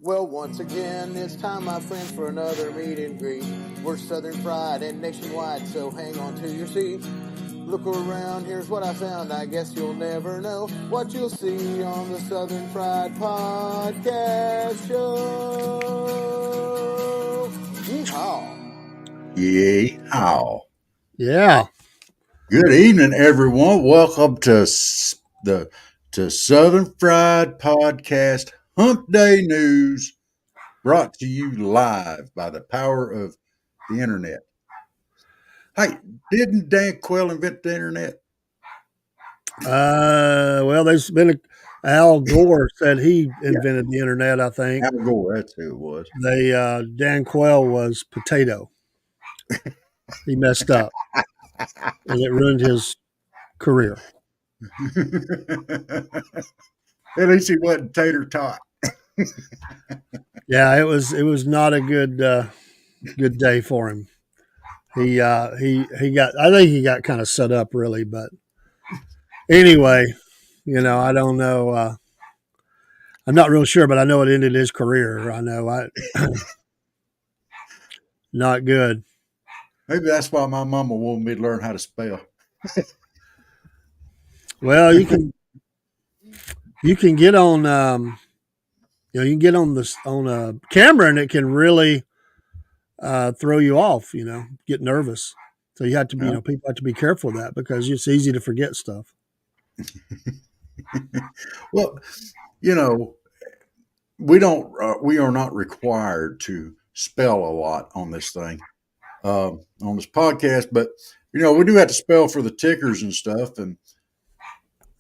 Well, once again, it's time, my friends, for another meet and greet. We're Southern Fried and nationwide, so hang on to your seat. Look around, here's what I found. I guess you'll never know what you'll see on the Southern Fried Podcast Show. Yeehaw. Yeehaw. Yeah. Good evening, everyone. Welcome to Southern Fried Podcast Humpday News, brought to you live by the power of the internet. Hey, didn't Dan Quayle invent the internet? Well, there's been Al Gore said he invented the internet. I think Al Gore, that's who it was. Dan Quayle was potato. He messed up, and it ruined his career. At least he wasn't tater tot. Yeah, it was not a good day for him. He got I think he got kind of set up really, but anyway, I don't know. I'm not real sure, but I know it ended his career. I know not good. Maybe that's why my mama wanted me to learn how to spell. Well, you can get on you can get on a camera and it can really throw you off. Get nervous. So you have to be people have to be careful of that because it's easy to forget stuff. Well, we are not required to spell a lot on this thing, on this podcast, but we do have to spell for the tickers and stuff, and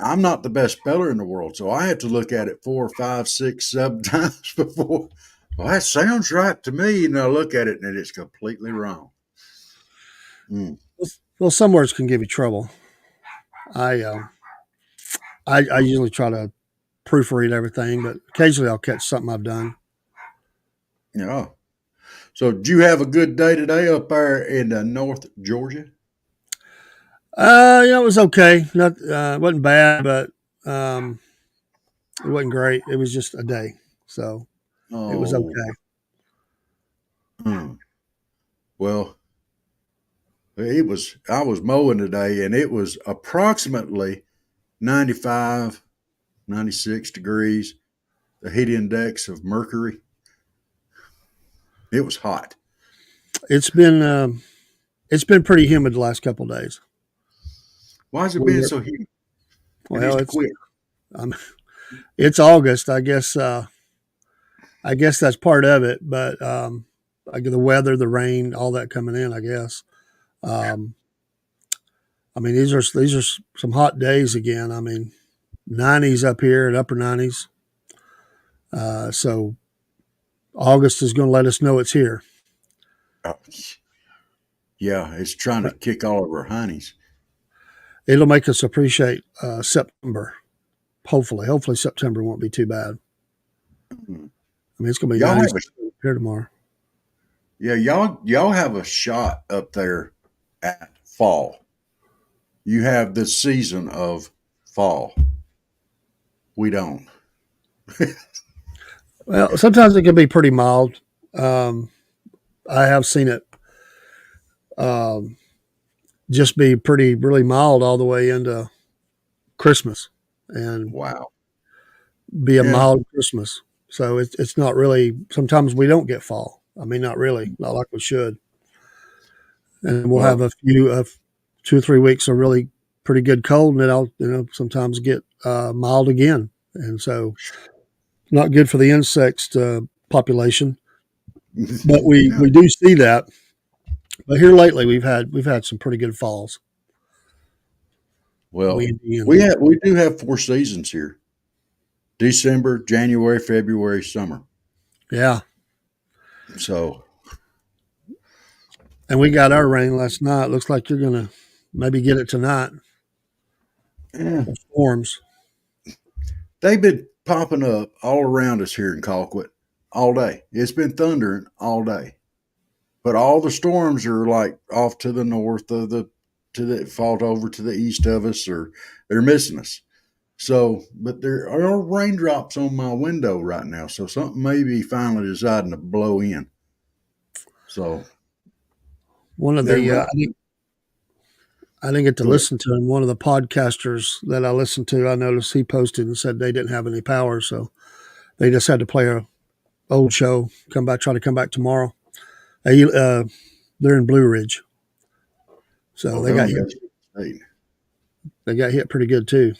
I'm not the best speller in the world, so I had to look at it 4, 5, 6, 7 times before. Well, that sounds right to me, and I look at it and it's completely wrong. Well, some words can give you trouble. I usually try to proofread everything, but occasionally I'll catch something I've done. Yeah. So, did you have a good day today up there in North Georgia? It was okay. Not it wasn't bad, but it wasn't great. It was just a day, so it was okay. Well, I was mowing today, and it was approximately 95, 96 degrees. The heat index of mercury. It was hot. It's been pretty humid the last couple of days. Why has it been so humid? Well, it's August. I guess that's part of it, but the weather, the rain, all that coming in. I guess. These are some hot days again. 90s up here at upper 90s. So August is going to let us know it's here. Yeah, it's trying to kick all of our honeys. It'll make us appreciate September. Hopefully September won't be too bad. It's going to be nice here tomorrow. Yeah, y'all have a shot up there at fall. You have the season of fall. We don't. Well, sometimes it can be pretty mild. I have seen it just be really mild all the way into Christmas, and wow, be a mild Christmas. So it's not really. Sometimes we don't get fall. Not really, not like we should. And we'll have a few 2 or 3 weeks of really pretty good cold, and then I'll sometimes get mild again, and so not good for the insect population. But we do see that. But here lately, we've had some pretty good falls. Well, we do have 4 seasons here: December, January, February, summer. Yeah. So, and we got our rain last night. Looks like you're gonna maybe get it tonight. Yeah. Storms. They've been popping up all around us here in Colquitt all day. It's been thundering all day. But all the storms are like off to the north of fault over to the east of us, or they're missing us. So, but there are raindrops on my window right now, so something may be finally deciding to blow in. So One of they're the running. I didn't get to Go ahead. listen to him. One of the podcasters that I listened to, I noticed he posted and said they didn't have any power, so they just had to play a old show. Try to come back tomorrow. They, they're in Blue Ridge, so Oh, they're on the other state. they got hit pretty good too.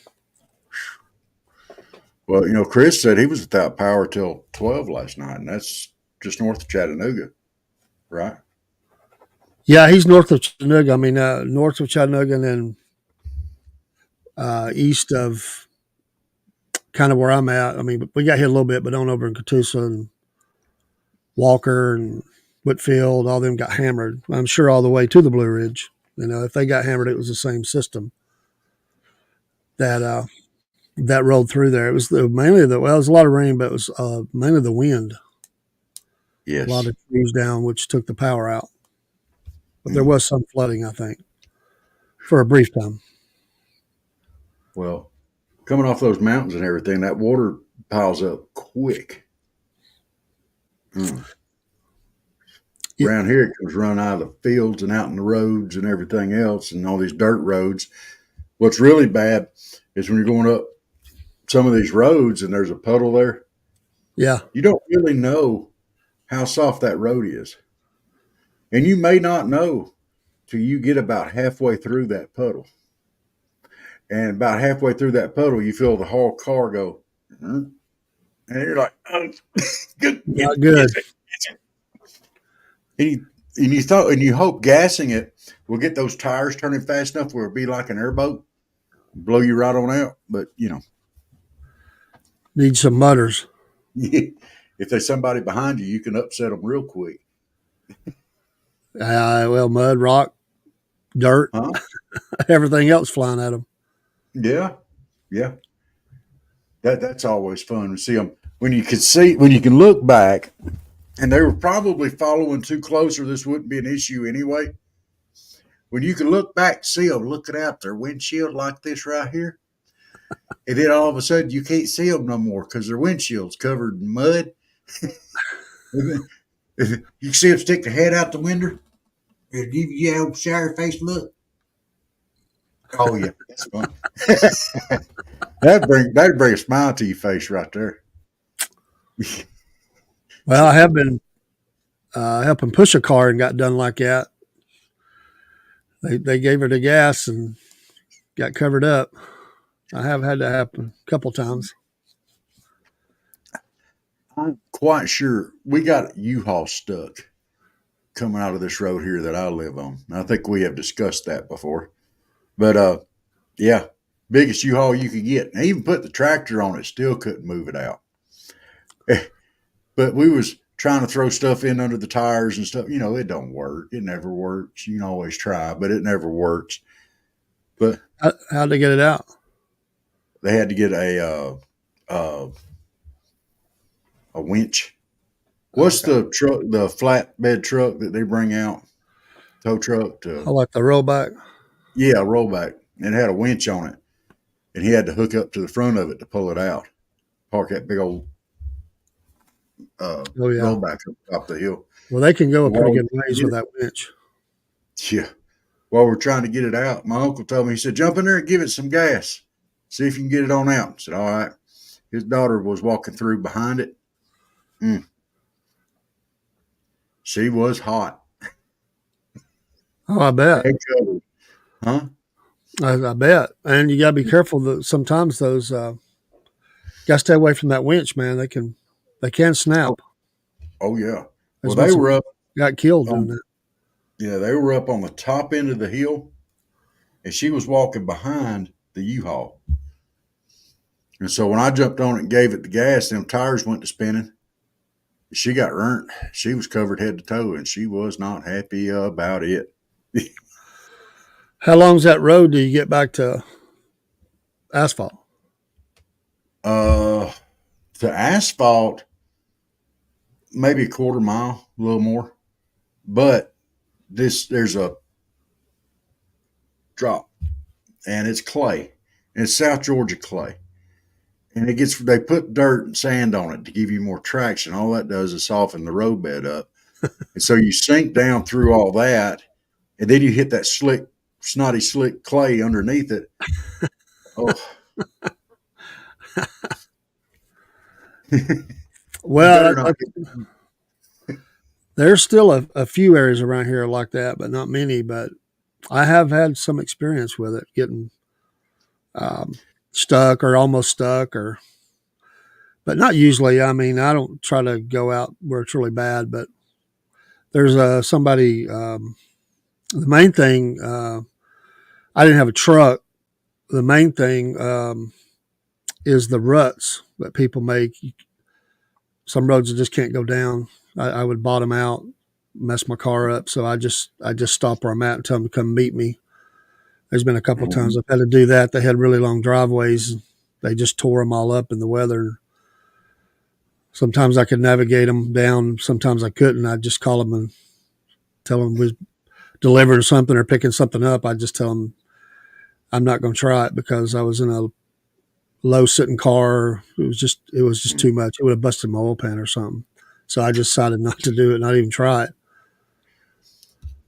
Well, Chris said he was without power till 12 last night, and that's just north of Chattanooga, right? Yeah, he's north of Chattanooga. I mean, north of Chattanooga, and then east of kind of where I'm at. I mean, we got hit a little bit, but on over in Catoosa and Walker and Whitfield, all them got hammered. I'm sure all the way to the Blue Ridge. If they got hammered, it was the same system that that rolled through there. It was mainly it was a lot of rain, but it was mainly the wind. A lot Yes. of trees down, which took the power out. But there Mm. was some flooding, I think, for a brief time. Well, coming off those mountains and everything, that water piles up quick. Mm. Yeah, Around here, it comes run out of the fields and out in the roads and everything else, and all these dirt roads. What's really bad is when you're going up some of these roads and there's a puddle there, yeah. you don't really know how soft that road is. And you may not know till you get about halfway through that puddle. And about halfway through that puddle, you feel the whole car go, "Hmm." And you're like, oh, good. Not good. And you hope gassing it will get those tires turning fast enough where it'll be like an airboat, blow you right on out. But Need some mutters. if there's somebody behind you, you can upset them real quick. Well, mud, rock, dirt, Huh? everything else flying at them. Yeah, yeah. That's always fun to see them when you can look back, and they were probably following too close, or this wouldn't be an issue anyway. When you can look back, see them looking out their windshield like this right here, and then all of a sudden you can't see them no more because their windshield's covered in mud. You can see them stick their head out the window and give you a old sour face look. Oh yeah, that's fun. That'd bring a smile to your face right there. Well, I have been helping push a car and got done like that. They gave her the gas and got covered up. I have had that happen a couple times. I'm quite sure we got U-Haul stuck coming out of this road here that I live on. I think we have discussed that before. But yeah, biggest U-Haul you could get. And even put the tractor on it, still couldn't move it out. But we was trying to throw stuff in under the tires and stuff. It don't work. It never works. You can always try, but it never works. But How'd they get it out? they had to get a winch. What's Okay. the truck, the flatbed truck that they bring out? Tow truck I to, like the rollback. yeah, rollback. And it had a winch on it. And he had to hook up to the front of it to pull it out. Park that big old Oh yeah. rollback up top of the hill. Well, they can go a pretty While good ways with that winch. yeah, while we're trying to get it out, my uncle told me, he said, jump in there and give it some gas. See if you can get it on out. I said, all right. His daughter was walking through behind it. Mm. She was hot. Oh, I bet. Head covered. Huh? I bet. And you got to be careful that sometimes those got to stay away from that winch, man. They can snap. Oh yeah. Well, There's been they some were up got killed doing on, that. yeah, they were up on the top end of the hill, and she was walking behind the U-Haul. And so when I jumped on it and gave it the gas, them tires went to spinning. She got burnt. She was covered head to toe, and she was not happy about it. How long's that road do you get back to asphalt? Uh, the asphalt, maybe a quarter mile, a little more. But there's a drop, and it's clay, and it's South Georgia clay. and they put dirt and sand on it to give you more traction. All that does is soften the roadbed up. And so you sink down through all that, and then you hit that snotty, slick clay underneath it. Oh, you better Well, not. there's still a few areas around here like that, but not many. But I have had some experience with it, getting stuck or almost stuck, but not usually. I mean, I don't try to go out where it's really bad, but there's somebody. The main thing, I didn't have a truck. The main thing is the ruts that people make. Some roads just can't go down. I would bottom out, mess my car up. So I just stop where I'm at and tell them to come meet me. There's been a couple of times I've had to do that. They had really long driveways. They just tore them all up in the weather. Sometimes I could navigate them down. Sometimes I couldn't. I'd just call them and tell them we're delivering something or picking something up. I'd just tell them I'm not going to try it because I was in a low sitting car. It was just too much. It would have busted my oil pan or something. So I decided not to do it, not even try it.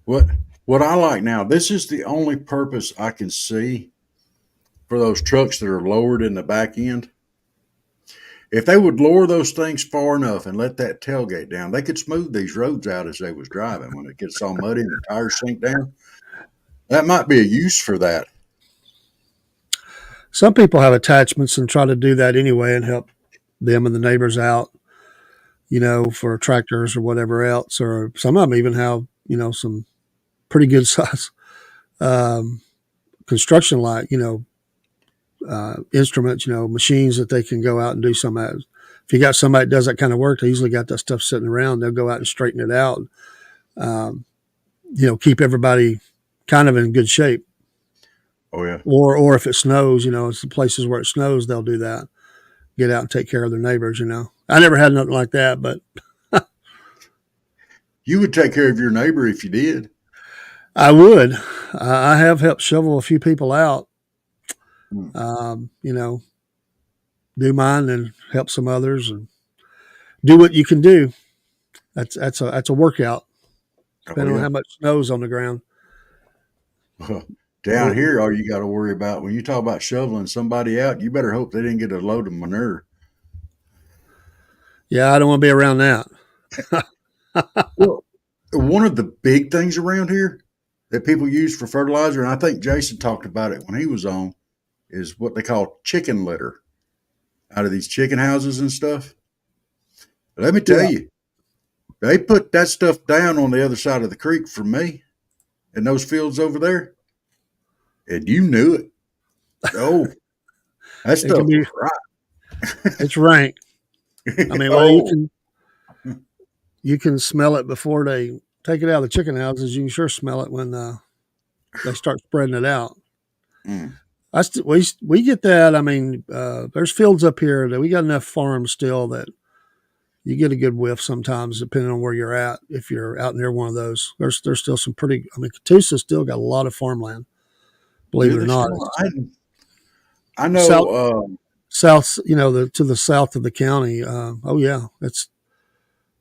What I like now, this is the only purpose I can see for those trucks that are lowered in the back end. If they would lower those things far enough and let that tailgate down, they could smooth these roads out as they was driving. When it gets all muddy and the tires sink down, that might be a use for that. Some people have attachments and try to do that anyway and help them and the neighbors out, for tractors or whatever else. Or some of them even have, some pretty good size construction instruments, machines that they can go out and do some of. If you got somebody that does that kind of work, they usually got that stuff sitting around. They'll go out and straighten it out, keep everybody kind of in good shape. Oh, yeah. Or if it snows, it's the places where it snows, they'll do that. Get out and take care of their neighbors, I never had nothing like that, but you would take care of your neighbor if you did. I would. I have helped shovel a few people out. Do mine and help some others and do what you can do. That's a workout, depending on how much snow's on the ground. Down here, all you got to worry about when you talk about shoveling somebody out, you better hope they didn't get a load of manure. Yeah, I don't want to be around that. Well, one of the big things around here that people use for fertilizer, and I think Jason talked about it when he was on, is what they call chicken litter out of these chicken houses and stuff. Let me tell you, they put that stuff down on the other side of the creek from me in those fields over there, and you knew it. Oh, that stuff was right. It's rank. I mean, you can smell it before they take it out of the chicken houses. You can sure smell it when they start spreading it out. We get that. I mean, there's fields up here that we got enough farms still that you get a good whiff sometimes, depending on where you're at. If you're out near one of those, there's still some pretty. I mean, Catoosa still got a lot of farmland. Believe it or not, I know. South, to the south of the county. Oh yeah,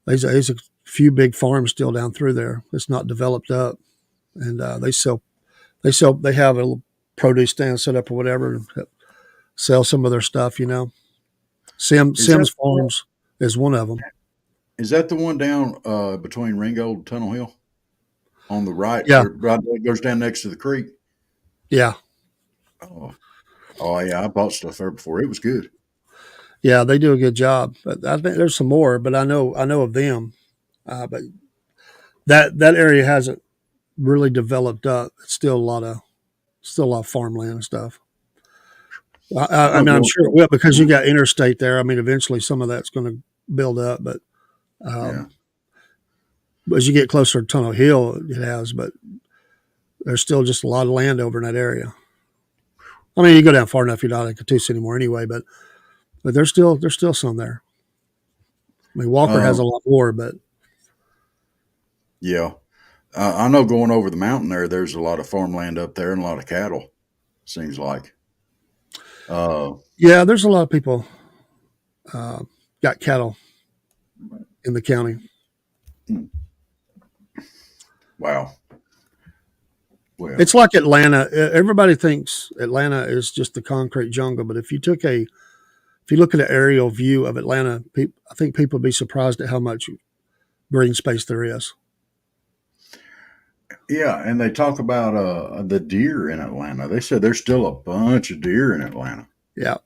there's a few big farms still down through there. It's not developed up, and they have a produce stand set up or whatever, sell some of their stuff. Sims Farms is one of them. Is that the one down between Ringgold and Tunnel Hill on the right? Yeah, right. It goes down next to the creek. Yeah. Oh yeah, I bought stuff there before. It was good. Yeah, they do a good job. But I think there's some more, but I know of them. But that area hasn't really developed up. It's still a lot of farmland and stuff. I mean, I'm sure it will because you got interstate there. I mean, eventually some of that's going to build up, but as you get closer to Tunnel Hill, it has. But there's still just a lot of land over in that area. I mean, you go down far enough, you're not in Catoosa anymore anyway. But there's still some there. I mean, Walker has a lot more, but yeah, I know going over the mountain there's a lot of farmland up there and a lot of cattle. Seems like. Yeah, there's a lot of people got cattle in the county. Wow. Well, It's like Atlanta. Everybody thinks Atlanta is just the concrete jungle, but if you look at an aerial view of Atlanta, I think people would be surprised at how much green space there is. yeah, and they talk about the deer in Atlanta. They said there's still a bunch of deer in Atlanta. Yeah.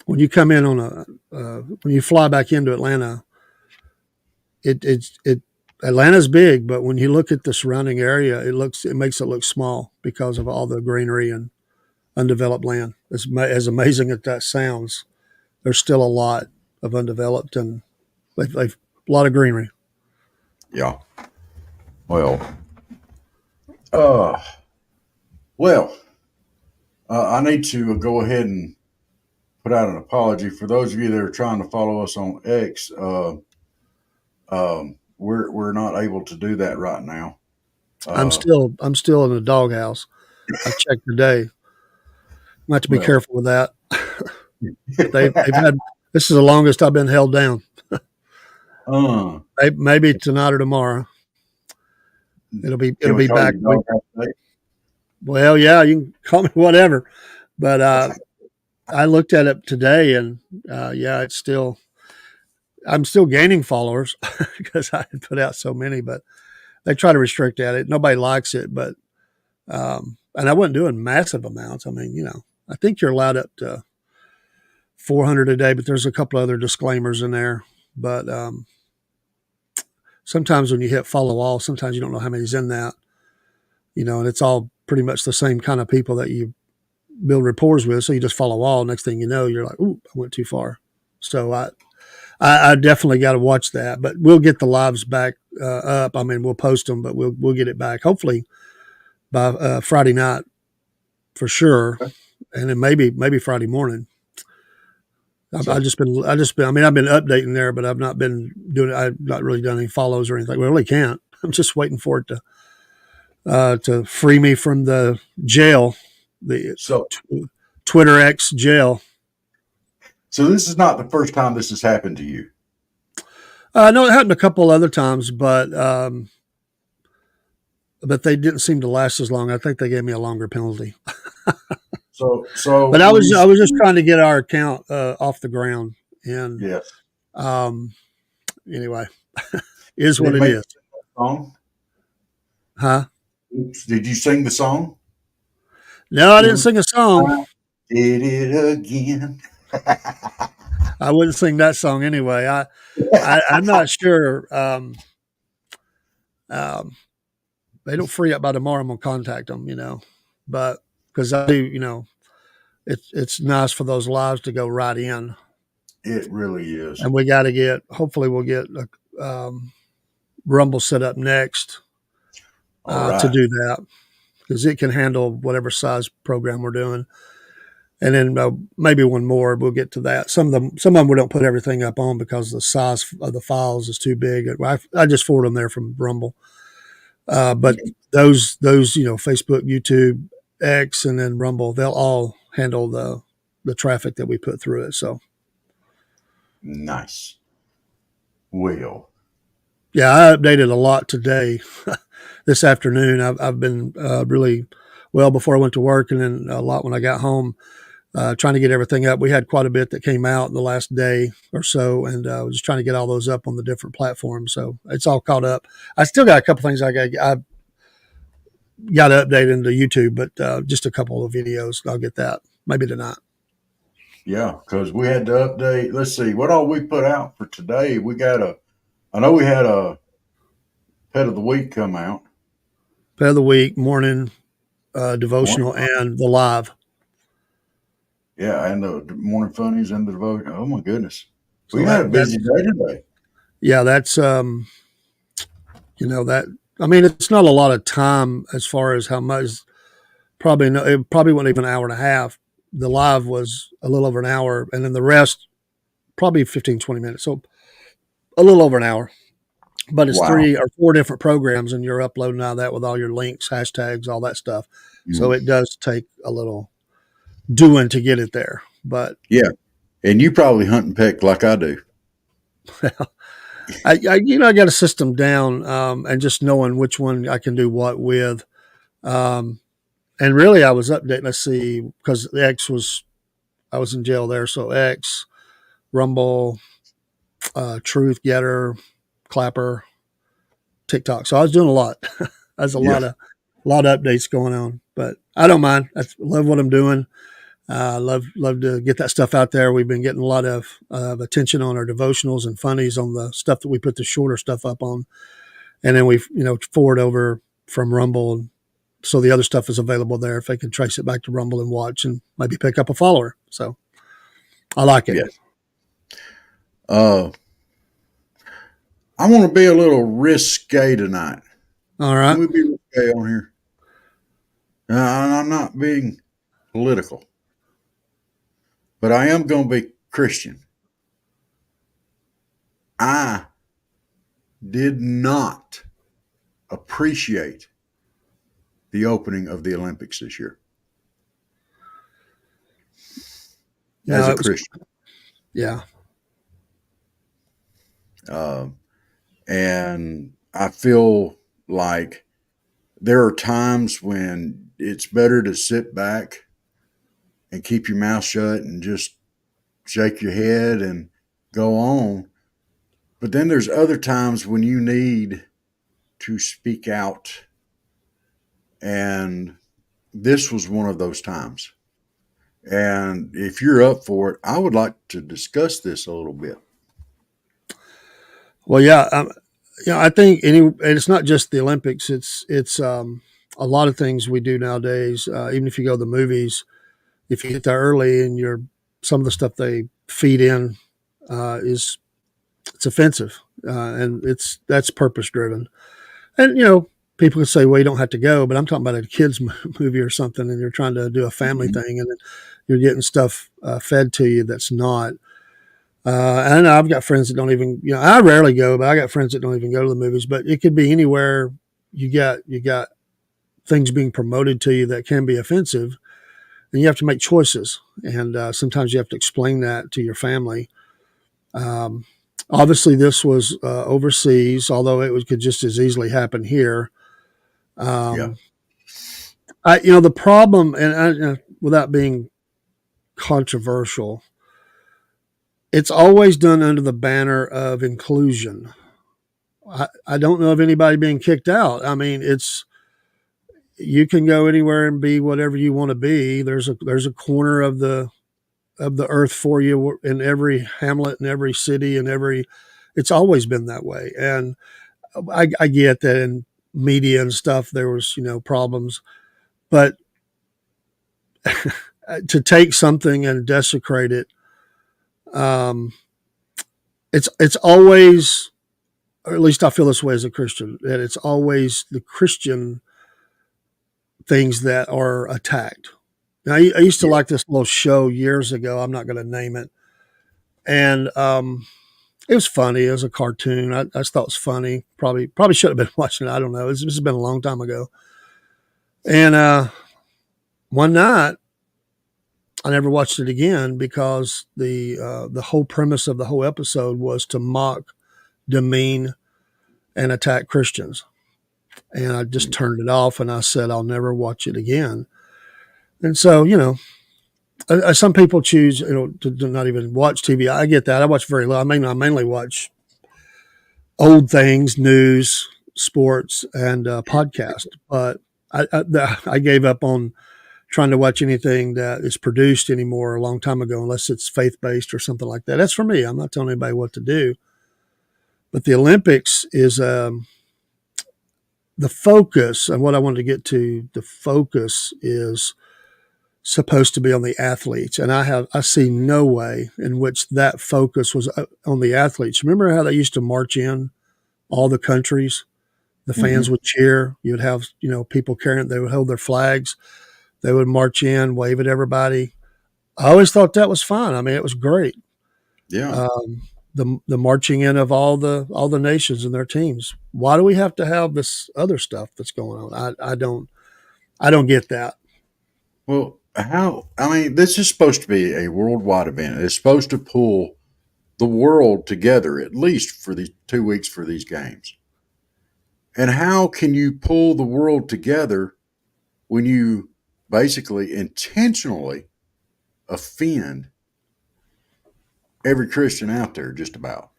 When you come in on when you fly back into Atlanta, it Atlanta's big, but when you look at the surrounding area, it makes it look small because of all the greenery and undeveloped land. As amazing as that sounds, there's still a lot of undeveloped and they've a lot of greenery. Yeah. Well, uh, well, I need to go ahead and put out an apology for those of you that are trying to follow us on X. We're not able to do that right now. I'm still in the doghouse. I checked today. I have to be Well, careful with that. They've had this is the longest I've been held down. uh, Maybe tonight or tomorrow. It'll can we be call back. you Doghouse Day? Well, yeah, you can call me whatever, but I looked at it today, and yeah, I'm still gaining followers because I had put out so many, but they try to restrict at it. Nobody likes it, but and I wasn't doing massive amounts. I mean, I think you're allowed up to 400 a day, but there's a couple other disclaimers in there. But sometimes when you hit follow all, sometimes you don't know how many's in that, and it's all pretty much the same kind of people that you build rapport with. So you just follow all. Next thing you know, you're like, ooh, I went too far. So I definitely got to watch that, but we'll get the lives back up. I mean, we'll post them, but we'll get it back hopefully by Friday night for sure, and then maybe Friday morning. I've just been. I mean, I've been updating there, but I've not been doing. I've not really done any follows or anything. We really can't. I'm just waiting for it to free me from the jail, the Twitter X jail. So this is not the first time this has happened to you. No, it happened a couple other times, but they didn't seem to last as long. I think they gave me a longer penalty. So, but I was just trying to get our account off the ground, and yes. Anyway, is what it is. Song? Huh? Oops, did you sing the song? No, I didn't sing a song. Did it again? I wouldn't sing that song anyway. I'm not sure. They don't free up by tomorrow. I'm gonna contact them, but because I do, it's nice for those lives to go right in. It really is. And we got to hopefully we'll get Rumble set up next to do that because it can handle whatever size program we're doing. And then maybe one more, we'll get to that. Some of them we don't put everything up on because the size of the files is too big. I just forward them there from Rumble. But those, Facebook, YouTube, X, and then Rumble, they'll all handle the traffic that we put through it. So nice. Well, yeah, I updated a lot today. This afternoon, I've been really well before I went to work, and then a lot when I got home. Trying to get everything up. We had quite a bit that came out in the last day or so, and we're just trying to get all those up on the different platforms. So it's all caught up. I still got a couple things I got to update into YouTube, but just a couple of videos. I'll get that maybe tonight. Yeah, because we had to update. Let's see, what all we put out for today. I know we had a Pet of the Week come out. Pet of the Week, morning devotional, and the live. Yeah, and the morning funnies and the devotion. Oh my goodness, we had a busy day today. Yeah, that's that. I mean, it's not a lot of time as far as how much. It probably wasn't even an hour and a half. The live was a little over an hour, and then the rest probably 15, 20 minutes. So a little over an hour. But it's 3 or 4 different programs, and you're uploading all that with all your links, hashtags, all that stuff. Mm-hmm. So it does take a little doing to get it there. But Yeah. And you probably hunt and peck like I do. I got a system down, and just knowing which one I can do what with. Um, and really, I was updating. Let's see, because the X was I was in jail there, so X, Rumble, Truth, Getter, Clapper, TikTok. So I was doing a lot. There's Yeah. a lot of updates going on, but I don't mind. I love what I'm doing. Love to get that stuff out there. We've been getting a lot of attention on our devotionals and funnies on the stuff that we put the shorter stuff up on, and then we forward over from Rumble, so the other stuff is available there if they can trace it back to Rumble and watch and maybe pick up a follower. So I like it. Yeah. I want to be a little risque tonight. All Can right. we be risque on here? I'm not being political, but I am going to be Christian. I did not appreciate the opening of the Olympics this year as Yeah, a it was. Christian. Yeah, And I feel like there are times when it's better to sit back and keep your mouth shut and just shake your head and go on. But then there's other times when you need to speak out. And this was one of those times. And if you're up for it, I would like to discuss this a little bit. well, yeah, I think it's not just the Olympics. It's a lot of things we do nowadays. Even if you go to the movies, if you get there early and some of the stuff they feed in is it's offensive, and that's purpose driven. And people can say, well, you don't have to go, but I'm talking about a kids movie or something, and you're trying to do a family thing, and you're getting stuff fed to you that's not. I know I've got friends that don't even, I rarely go, but I got friends that don't even go to the movies. But it could be anywhere. You got things being promoted to you that can be offensive, and you have to make choices. And sometimes you have to explain that to your family. Um, Obviously, this was overseas, although could just as easily happen here. Yeah. The problem, and without being controversial, it's always done under the banner of inclusion. I don't know of anybody being kicked out. I mean, you can go anywhere and be whatever you want to be. There's a corner of the earth for you in every hamlet, in every city, in every. It's always been that way, and I get that in media and stuff there was problems, but to take something and desecrate it, um, it's always, or at least I feel this way as a Christian, that it's always the Christian things that are attacked. Now, I used to like this little show years ago. I'm not going to name it, and it was funny. It was a cartoon. I just thought it was funny. Probably should have been watching it. I don't know. This has been a long time ago. And one night, I never watched it again because the whole premise of the whole episode was to mock, demean, and attack Christians. And I just turned it off and I said, I'll never watch it again. And so, some people choose, to not even watch TV. I get that. I watch very little. I mainly watch old things, news, sports, and podcast. But I gave up on trying to watch anything that is produced anymore a long time ago, unless it's faith based or something like that. That's for me. I'm not telling anybody what to do. But the Olympics is the focus, and what I wanted to get to. The focus is supposed to be on the athletes, and I see no way in which that focus was on the athletes. Remember how they used to march in all the countries? The fans would cheer. You'd have people carrying. They would hold their flags. They would march in, wave at everybody. I always thought that was fun. I mean, it was great. Yeah. The marching in of all the nations and their teams. Why do we have to have this other stuff that's going on? I don't get that. Well, how, I mean, this is supposed to be a worldwide event. It's supposed to pull the world together, at least for the 2 weeks for these games. And how can you pull the world together when you basically intentionally offend every Christian out there, just about?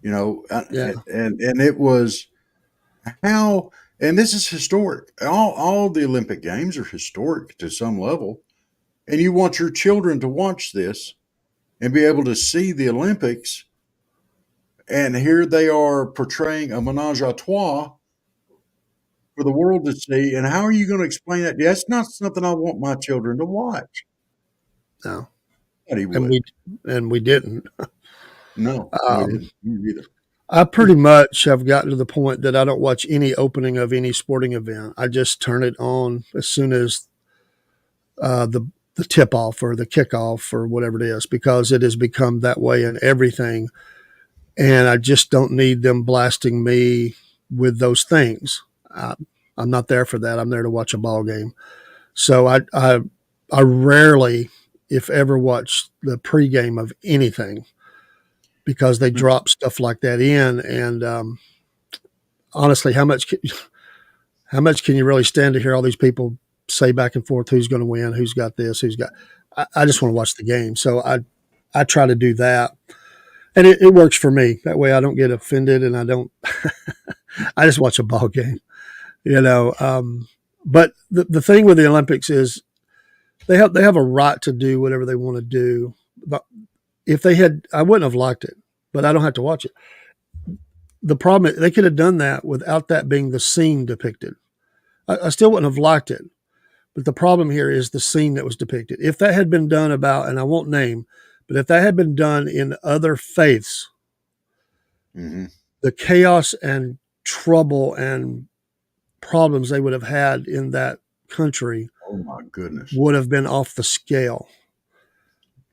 You know, Yeah. and it was how, and this is historic. All the Olympic Games are historic to some level, and you want your children to watch this and be able to see the Olympics, and here they are portraying a menage a trois for the world to see. And how are you going to explain that? Yeah, it's not something I want my children to watch. No. But he And would. we didn't. No, we Um, didn't. You either. I pretty much have gotten to the point that I don't watch any opening of any sporting event. I just turn it on as soon as the tip off or the kickoff or whatever it is, because it has become that way in everything. And I just don't need them blasting me with those things. I'm not there for that. I'm there to watch a ball game. So I rarely, if ever, watch the pregame of anything because they drop stuff like that in. And honestly, how much can you really stand to hear all these people say back and forth who's going to win, who's got this, who's got? I just want to watch the game, so I try to do that, and it works for me. That way, I don't get offended, and I don't. I just watch a ball game, you know. But the thing with the Olympics is they have a right to do whatever they want to do. But if they had, I wouldn't have liked it, but I don't have to watch it. The problem is they could have done that without that being the scene depicted. I still wouldn't have liked it. But the problem here is the scene that was depicted. If that had been done about, and I won't name, but if that had been done in other faiths, Mm-hmm. the chaos and trouble and problems they would have had in that country Oh my goodness. would have been off the scale.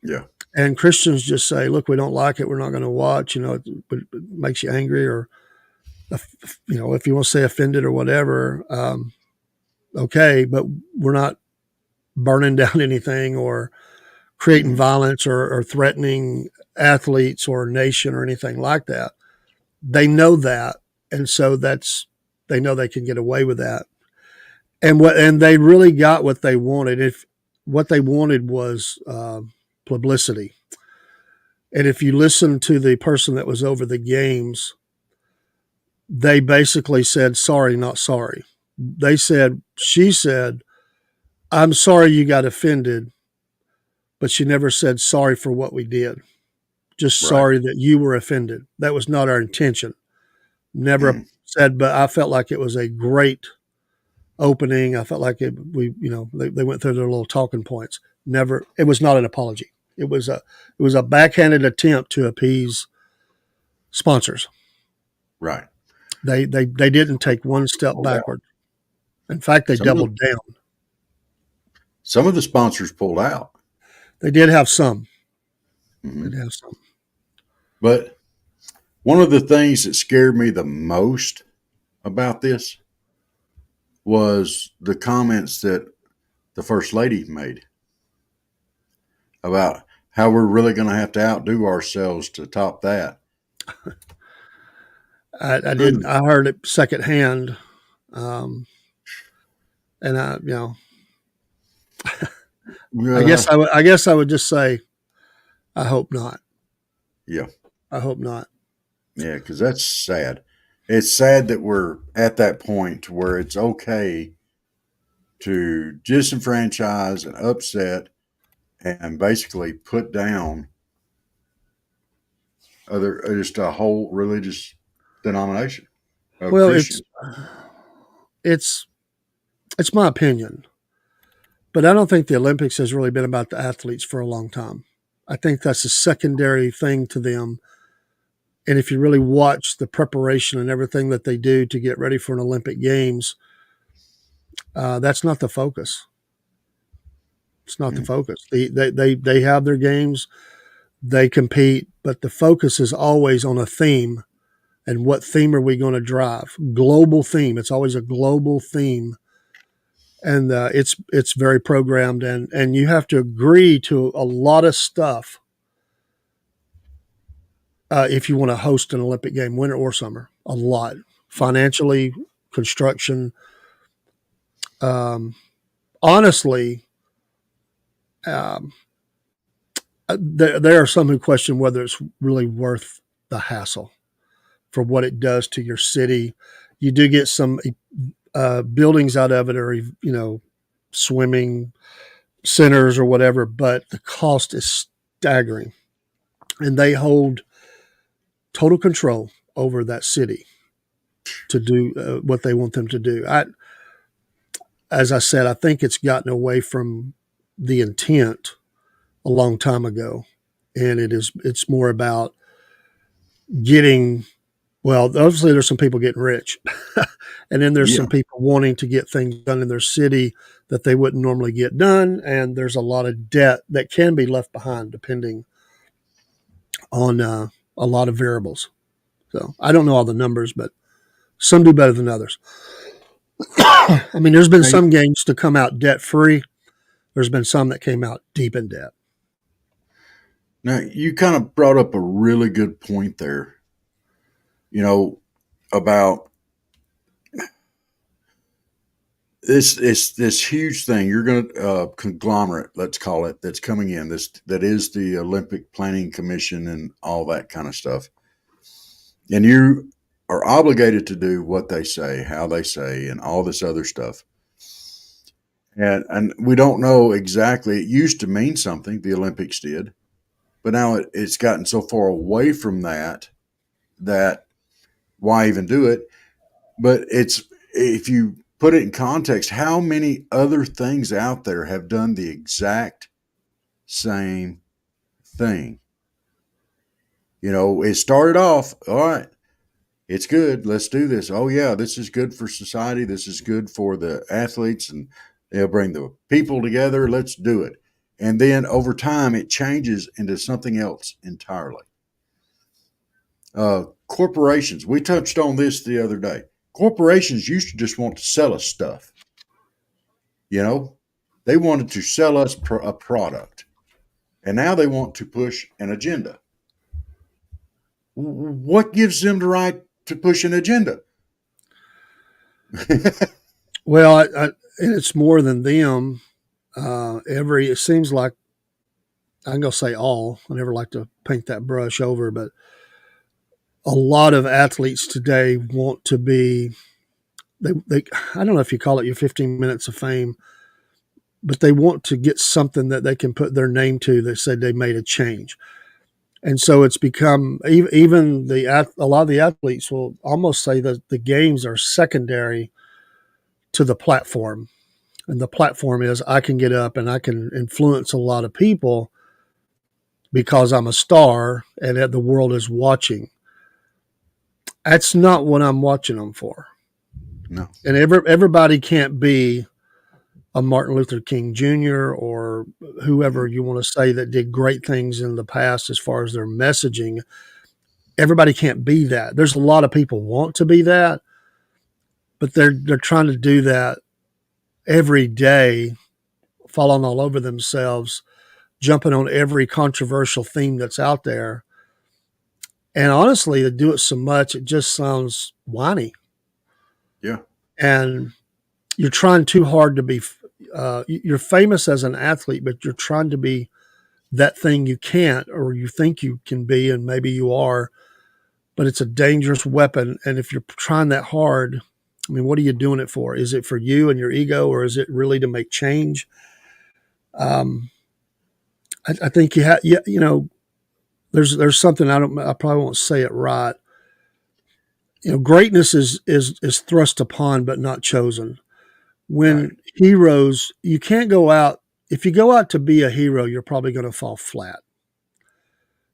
Yeah. And Christians just say, look, we don't like it. We're not going to watch, it makes you angry, or, if you want to say offended or whatever. Okay, but we're not burning down anything or creating Mm-hmm. violence or threatening athletes or nation or anything like that. They know that, and so they know they can get away with that. And they really got what they wanted. If what they wanted was publicity, and if you listen to the person that was over the games, they basically said sorry, not sorry. She said, I'm sorry you got offended, but she never said sorry for what we did. Just Right. sorry that you were offended. That was not our intention. Never Mm. said, but I felt like it was a great opening. I felt like they went through their little talking points. Never, it was not an apology. It was a backhanded attempt to appease sponsors. Right. They didn't take one step Oh, wow. backward. In fact, they Some of, the, doubled down. some of the sponsors pulled out. They did have some. Mm-hmm. They did have some. But one of the things that scared me the most about this was the comments that the First Lady made about how we're really going to have to outdo ourselves to top that. I did. I heard it secondhand, and I guess I would just say, I hope not. Yeah. I hope not. Yeah, because that's sad. It's sad that we're at that point where it's okay to disenfranchise and upset and basically put down just a whole religious denomination of Well, Christians. it's my opinion, but I don't think the Olympics has really been about the athletes for a long time. I think that's a secondary thing to them. And if you really watch the preparation and everything that they do to get ready for an Olympic Games, that's not the focus. It's not the focus. They have their games, they compete, but the focus is always on a theme. And what theme are we going to drive? Global theme. It's always a global theme. and it's very programmed, and you have to agree to a lot of stuff if you want to host an Olympic game, winter or summer. A lot financially, construction. Honestly, um, there are some who question whether it's really worth the hassle for what it does to your city. You do get some buildings out of it, or swimming centers or whatever, but the cost is staggering, and they hold total control over that city to do what they want them to do. As I said, I think it's gotten away from the intent a long time ago, and it's more about getting. Well, obviously, there's some people getting rich, and then there's Yeah. some people wanting to get things done in their city that they wouldn't normally get done, and there's a lot of debt that can be left behind depending on a lot of variables. So I don't know all the numbers, but some do better than others. I mean, there's been Now, some games to come out debt free. There's been some that came out deep in debt. now, you kind of brought up a really good point there, about this huge thing. You're going to conglomerate, let's call it, that's coming in. That is the Olympic Planning Commission and all that kind of stuff. And you are obligated to do what they say, how they say, and all this other stuff. And we don't know exactly. It used to mean something. The Olympics did, but now it's gotten so far away from that why even do it? But if you put it in context, how many other things out there have done the exact same thing? It started off, all right, it's good. Let's do this. Oh, yeah, this is good for society. This is good for the athletes, and they'll bring the people together. Let's do it. And then over time, it changes into something else entirely. Corporations, we touched on this the other day. Corporations used to just want to sell us stuff. They wanted to sell us a product, and now they want to push an agenda. What gives them the right to push an agenda? Well, it's more than them. It seems like, I'm going to say all. I never like to paint that brush over, but a lot of athletes today want to be. They I don't know if you call it your 15 minutes of fame, but they want to get something that they can put their name to that said they made a change. And so it's become, even a lot of the athletes will almost say that the games are secondary to the platform. And the platform is, I can get up and I can influence a lot of people because I'm a star and that the world is watching. That's not what I'm watching them for. No. And everybody can't be a Martin Luther King Jr. or whoever you want to say that did great things in the past as far as their messaging. Everybody can't be that. There's a lot of people want to be that, but they're trying to do that every day, falling all over themselves, jumping on every controversial theme that's out there. And honestly, to do it so much, it just sounds whiny. Yeah. And you're trying too hard to be, you're famous as an athlete, but you're trying to be that thing you can't, or you think you can be, and maybe you are, but it's a dangerous weapon. And if you're trying that hard, I mean, what are you doing it for? Is it for you and your ego, or is it really to make change? I think there's something I probably won't say it right. Greatness is thrust upon, but not chosen. When Right. heroes, you can't go out. If you go out to be a hero, you're probably going to fall flat.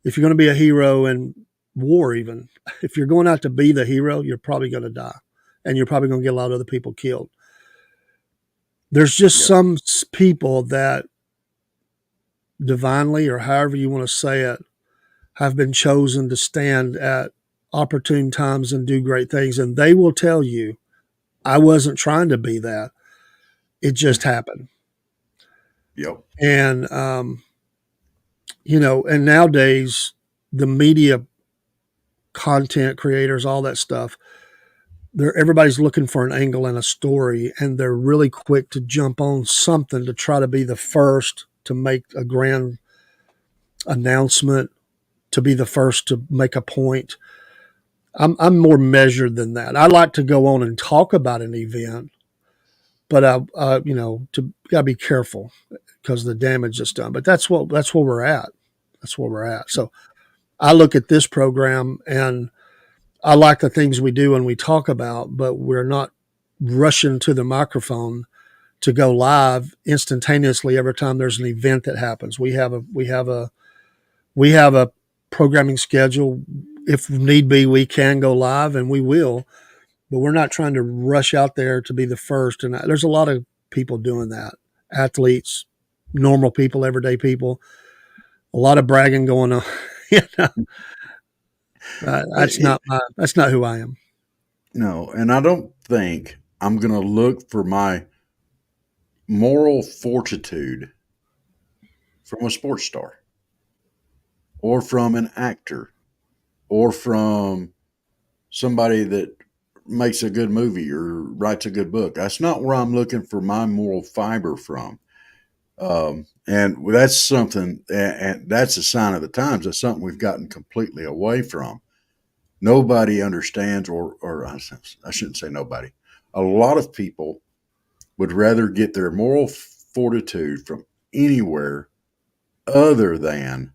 If you're going to be a hero in war, even if you're going out to be the hero, you're probably going to die, and you're probably going to get a lot of other people killed. There's just some people that divinely, or however you want to say it, have been chosen to stand at opportune times and do great things. And they will tell you, I wasn't trying to be that. It just happened. Yep. And, and nowadays the media content creators, all that stuff, everybody's looking for an angle and a story, and they're really quick to jump on something to try to be the first to make a grand announcement, to be the first to make a point. I'm more measured than that. I like to go on and talk about an event, but to gotta be careful because of the damage that's done. But that's where we're at. That's where we're at. So I look at this program and I like the things we do and we talk about, but we're not rushing to the microphone to go live instantaneously every time there's an event that happens. We have a programming schedule. If need be, we can go live and we will, but we're not trying to rush out there to be the first. And there's a lot of people doing that. Athletes, normal people, everyday people, a lot of bragging going on. That's not who I am. No, and I don't think I'm going to look for my moral fortitude from a sports star or from an actor or from somebody that makes a good movie or writes a good book. That's not where I'm looking for my moral fiber from. And that's something, and that's a sign of the times. That's something we've gotten completely away from. Nobody understands, or I shouldn't say nobody. A lot of people would rather get their moral fortitude from anywhere other than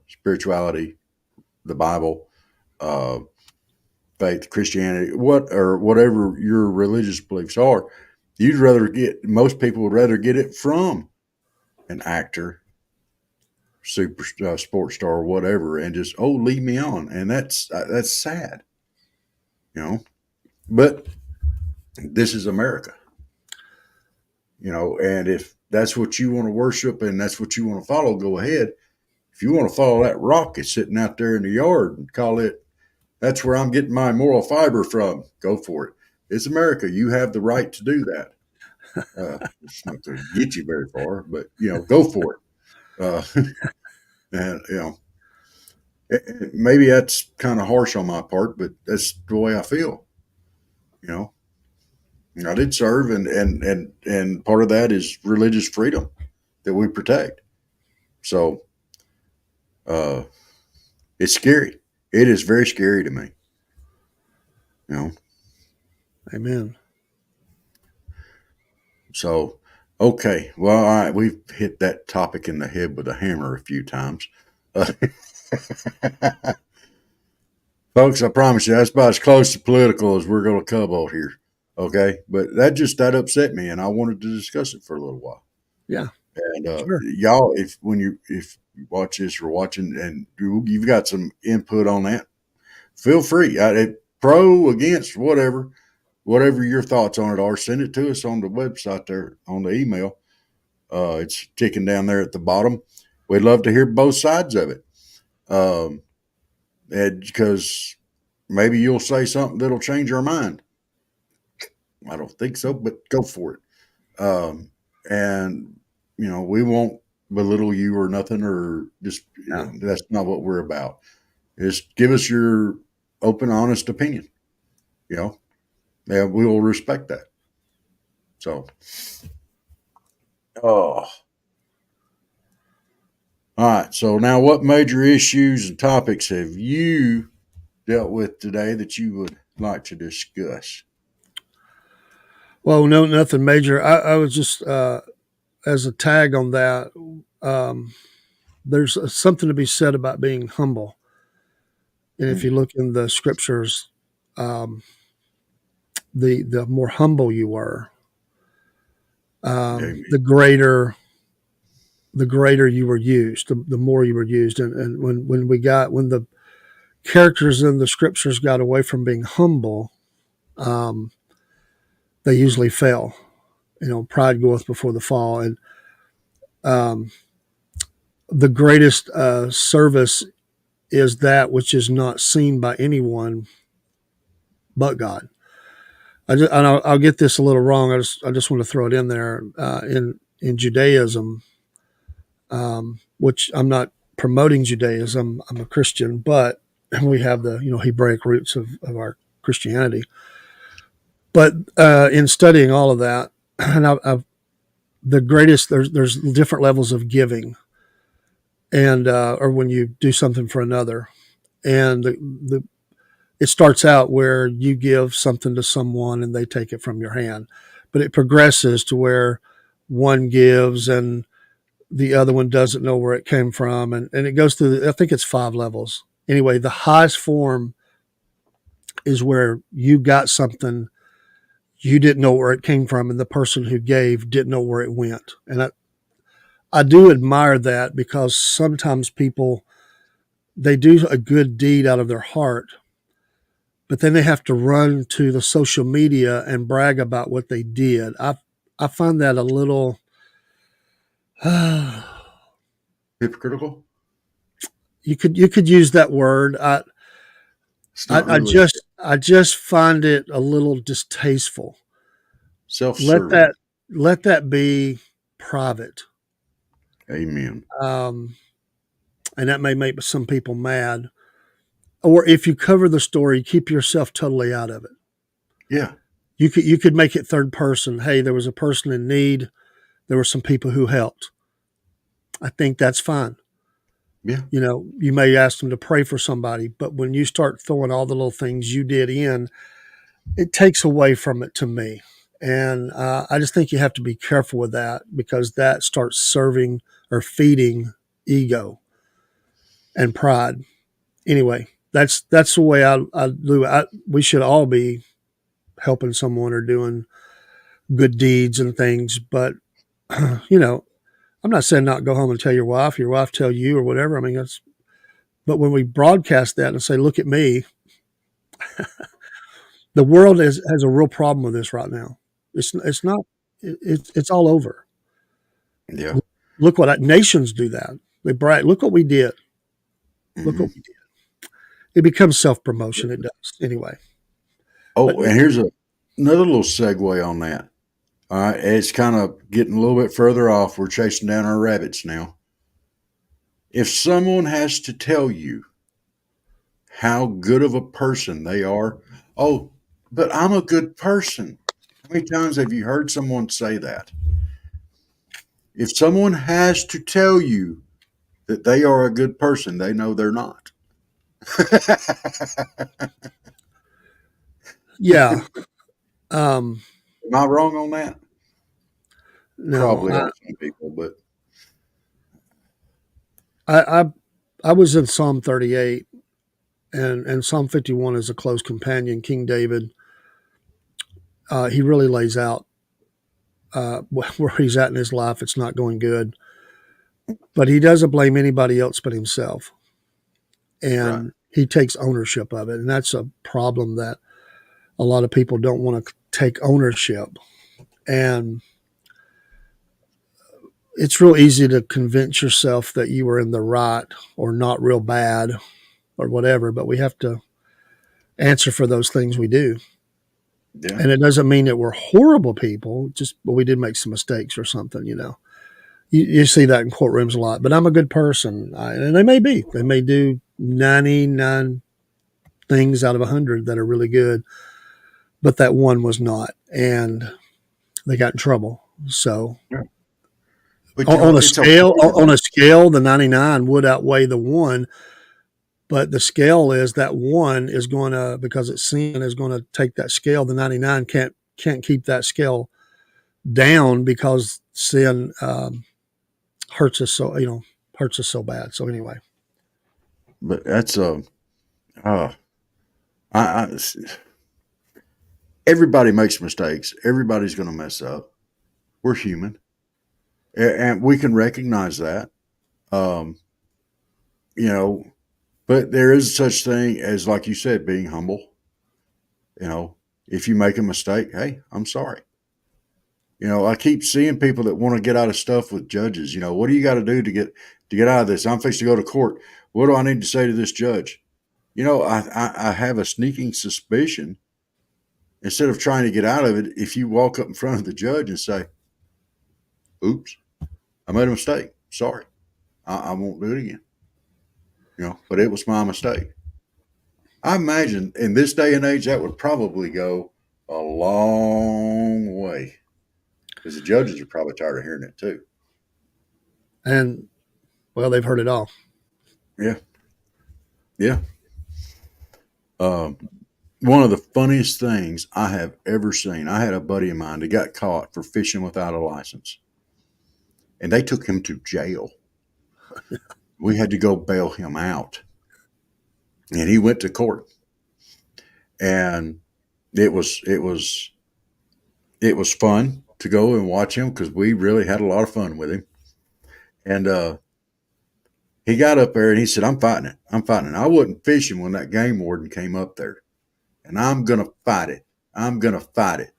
spirituality, the Bible, faith, Christianity, whatever your religious beliefs are. Most people would rather get it from an actor, super sports star, whatever, and just lead me on, and that's sad, But this is America, and if that's what you want to worship and that's what you want to follow, go ahead. If you want to follow that rock that's sitting out there in the yard and call it, that's where I'm getting my moral fiber from, go for it. It's America. You have the right to do that. It's not going to get you very far, but go for it. And maybe that's kind of harsh on my part, but that's the way I feel. I did serve, and part of that is religious freedom that we protect. So it's scary. It is very scary to me. Amen. So, okay. Well, all right. We've hit that topic in the head with a hammer a few times. Folks, I promise you, that's about as close to political as we're going to come out here. Okay. But that upset me, and I wanted to discuss it for a little while. Yeah. And sure. y'all, if you watch this or watching and you've got some input on that, feel free. Pro, against, whatever your thoughts on it are, send it to us on the website there, on the email. It's ticking down there at the bottom. We'd love to hear both sides of it. Because maybe you'll say something that'll change our mind. I don't think so, but go for it. And we won't belittle you or nothing, or just that's not what we're about. Just give us your open, honest opinion. And we will respect that. So, all right. So now, what major issues and topics have you dealt with today that you would like to discuss? Well, no, nothing major. I was just as a tag on that. There's something to be said about being humble, and if you look in the scriptures, the more humble you were, the greater you were used, the more you were used. And when the characters in the scriptures got away from being humble, they usually fell. Pride goeth before the fall. And the greatest service is that which is not seen by anyone but God. I'll get this a little wrong. I just want to throw it in there. In Judaism, which I'm not promoting Judaism. I'm a Christian, but we have the Hebraic roots of our Christianity. But in studying all of that, and the greatest there's different levels of giving, and or when you do something for another, and it starts out where you give something to someone and they take it from your hand, but it progresses to where one gives and the other one doesn't know where it came from, and it goes through. I think it's 5 levels. Anyway, the highest form is where you got something, you didn't know where it came from, and the person who gave didn't know where it went. And I do admire that, because sometimes people, they do a good deed out of their heart, but then they have to run to the social media and brag about what they did. I find that a little Hypocritical. you could use that word. It's not really I just find it a little distasteful. Let self-serving. that be private. Amen. And that may make some people mad. Or if you cover the story, keep yourself totally out of it. Yeah. You could make it third person. Hey, there was a person in need. There were some people who helped. I think that's fine. Yeah. You may ask them to pray for somebody, but when you start throwing all the little things you did in, it takes away from it to me. And I just think you have to be careful with that, because that starts serving or feeding ego and pride. Anyway, that's the way I do it. We should all be helping someone or doing good deeds and things. But, I'm not saying not go home and tell your wife tell you or whatever. I mean, but when we broadcast that and say, look at me, the world has a real problem with this right now. It's not, it's all over. Yeah. Look nations do that. They brag, look what we did. Look Mm-hmm. what we did. It becomes self-promotion. It does. Anyway. Oh, and here's another little segue on that. All right. It's kind of getting a little bit further off. We're chasing down our rabbits now. If someone has to tell you how good of a person they are, oh, but I'm a good person. How many times have you heard someone say that? If someone has to tell you that they are a good person, they know they're not. Yeah. Am I wrong on that? No, Probably are some people, but I was in Psalm 38, and Psalm 51 is a close companion. King David, he really lays out where he's at in his life. It's not going good, but he doesn't blame anybody else but himself, and right. he takes ownership of it. And that's a problem, that a lot of people don't want to take ownership. And it's real easy to convince yourself that you were in the right or not real bad or whatever, but we have to answer for those things we do. Yeah. And it doesn't mean that we're horrible people, just but we did make some mistakes or something. You see that in courtrooms a lot. But I'm a good person, and they may be. They may do 99 things out of 100 that are really good, but that one was not, and they got in trouble. So Yeah. But on a it's okay. scale, the 99 would outweigh the one. But the scale is that one is going to, because it's sin, is going to take that scale. The 99 can't keep that scale down, because sin hurts us so bad. So anyway, But that's uh, I everybody makes mistakes. Everybody's going to mess up. We're human, and we can recognize that. Um, you know, but there is such thing as, like you said, being humble. If you make a mistake, hey, I'm sorry. I keep seeing people that want to get out of stuff with judges. What do you got to do to get out of this? I'm fixing to go to court. What do I need to say to this judge? I have a sneaking suspicion instead of trying to get out of it, if you walk up in front of the judge and say, "Oops, I made a mistake. Sorry, I won't do it again." But it was my mistake. I imagine in this day and age that would probably go a long way because the judges are probably tired of hearing it too. And well, they've heard it all. Yeah, yeah. Um, One of the funniest things I have ever seen. I had a buddy of mine that got caught for fishing without a license, and they took him to jail. We had to go bail him out, and he went to court, and it was fun to go and watch him because we really had a lot of fun with him. And he got up there and he said, "I'm fighting it. I'm fighting it. I wasn't fishing when that game warden came up there, and I'm gonna fight it. I'm gonna fight it.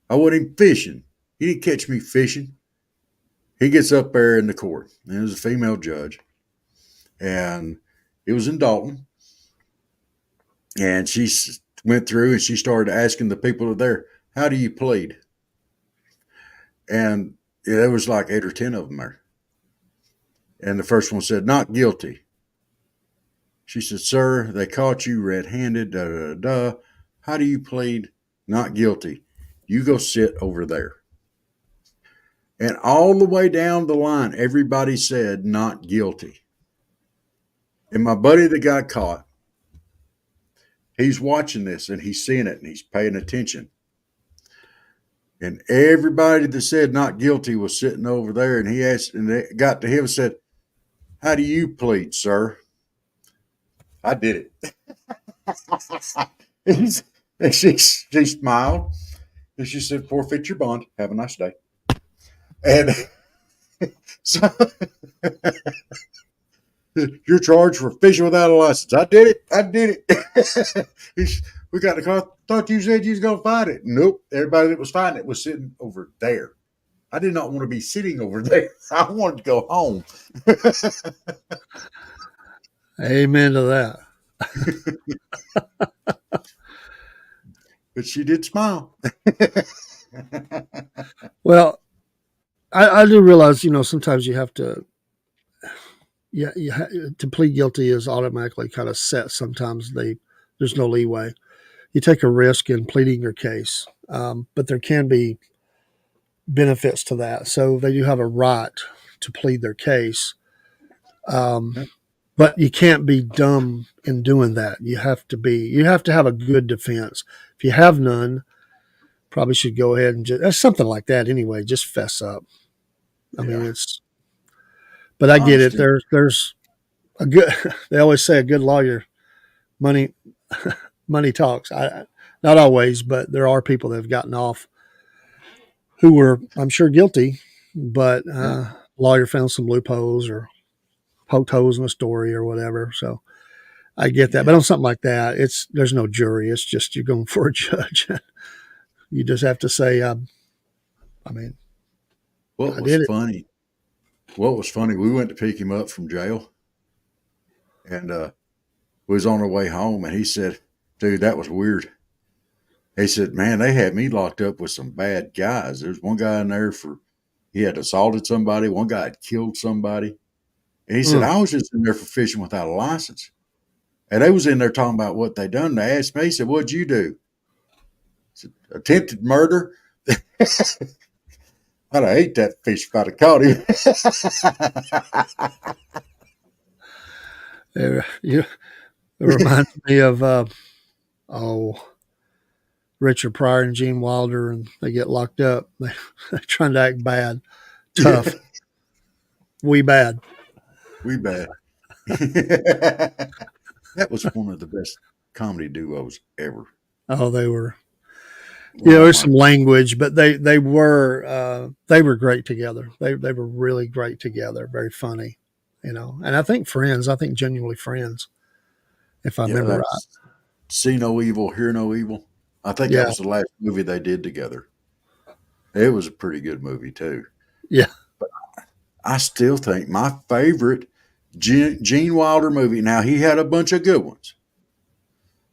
I wasn't even fishing. He didn't catch me fishing." He gets up there in the court, and it was a female judge, and it was in Dalton, and she went through and she started asking the people there, "How do you plead?" And there was like 8 or 10 of them there. And the first one said, "Not guilty." She said, "Sir, they caught you red-handed, da da da da. How do you plead?" "Not guilty. You go sit over there." And all the way down the line, everybody said, "Not guilty." And my buddy that got caught, he's watching this and he's seeing it and he's paying attention. And everybody that said not guilty was sitting over there, and he asked, and they got to him and said, "How do you plead, sir?" "I did it." And she smiled and she said, "Forfeit your bond. Have a nice day." And so you're charged for fishing without a license. "I did it. I did it." We got the car. "Thought you said you was going to fight it." "Nope. Everybody that was fighting it was sitting over there. I did not want to be sitting over there. I wanted to go home." Amen to that. But she did smile. Well, I do realize, sometimes you have to, yeah, to plead guilty is automatically kind of set. Sometimes there's no leeway. You take a risk in pleading your case, but there can be benefits to that. So they do have a right to plead their case, but you can't be dumb in doing that. You have to have a good defense. If you have none, probably should go ahead and just something like that anyway. Just fess up. I mean, but I get it. Honesty. There's a good. They always say a good lawyer, money, money talks. Not always, but there are people that have gotten off who were, I'm sure, guilty, but lawyer found some loopholes or poked holes in a story or whatever. So I get that, Yeah. but on something like that, there's no jury. It's just you're going for a judge. You just have to say, I mean, What I was did it. funny? What was funny? We went to pick him up from jail, and we was on our way home, and he said, "Dude, that was weird." He said, "Man, they had me locked up with some bad guys. There's one guy in there he had assaulted somebody. One guy had killed somebody." And he said, Mm. "I was just in there for fishing without a license." And they was in there talking about what they done. They asked me, he said, "What'd you do?" I said, "Attempted murder." I'd have ate that fish if I'd have caught him. It reminds me of, Richard Pryor and Gene Wilder, and they get locked up. They're trying to act bad, Yeah, tough, we bad. we bad. That was one of the best comedy duos ever. Oh, they were. Oh There's my! some language, but they were great together. They were really great together. Very funny, And I think friends. I think genuinely friends, if I Yeah, remember right. that's See No Evil, Hear No Evil. I think that Yeah, was the last movie they did together. It was a pretty good movie too. yeah. I still think my favorite Gene Wilder movie. Now he had a bunch of good ones,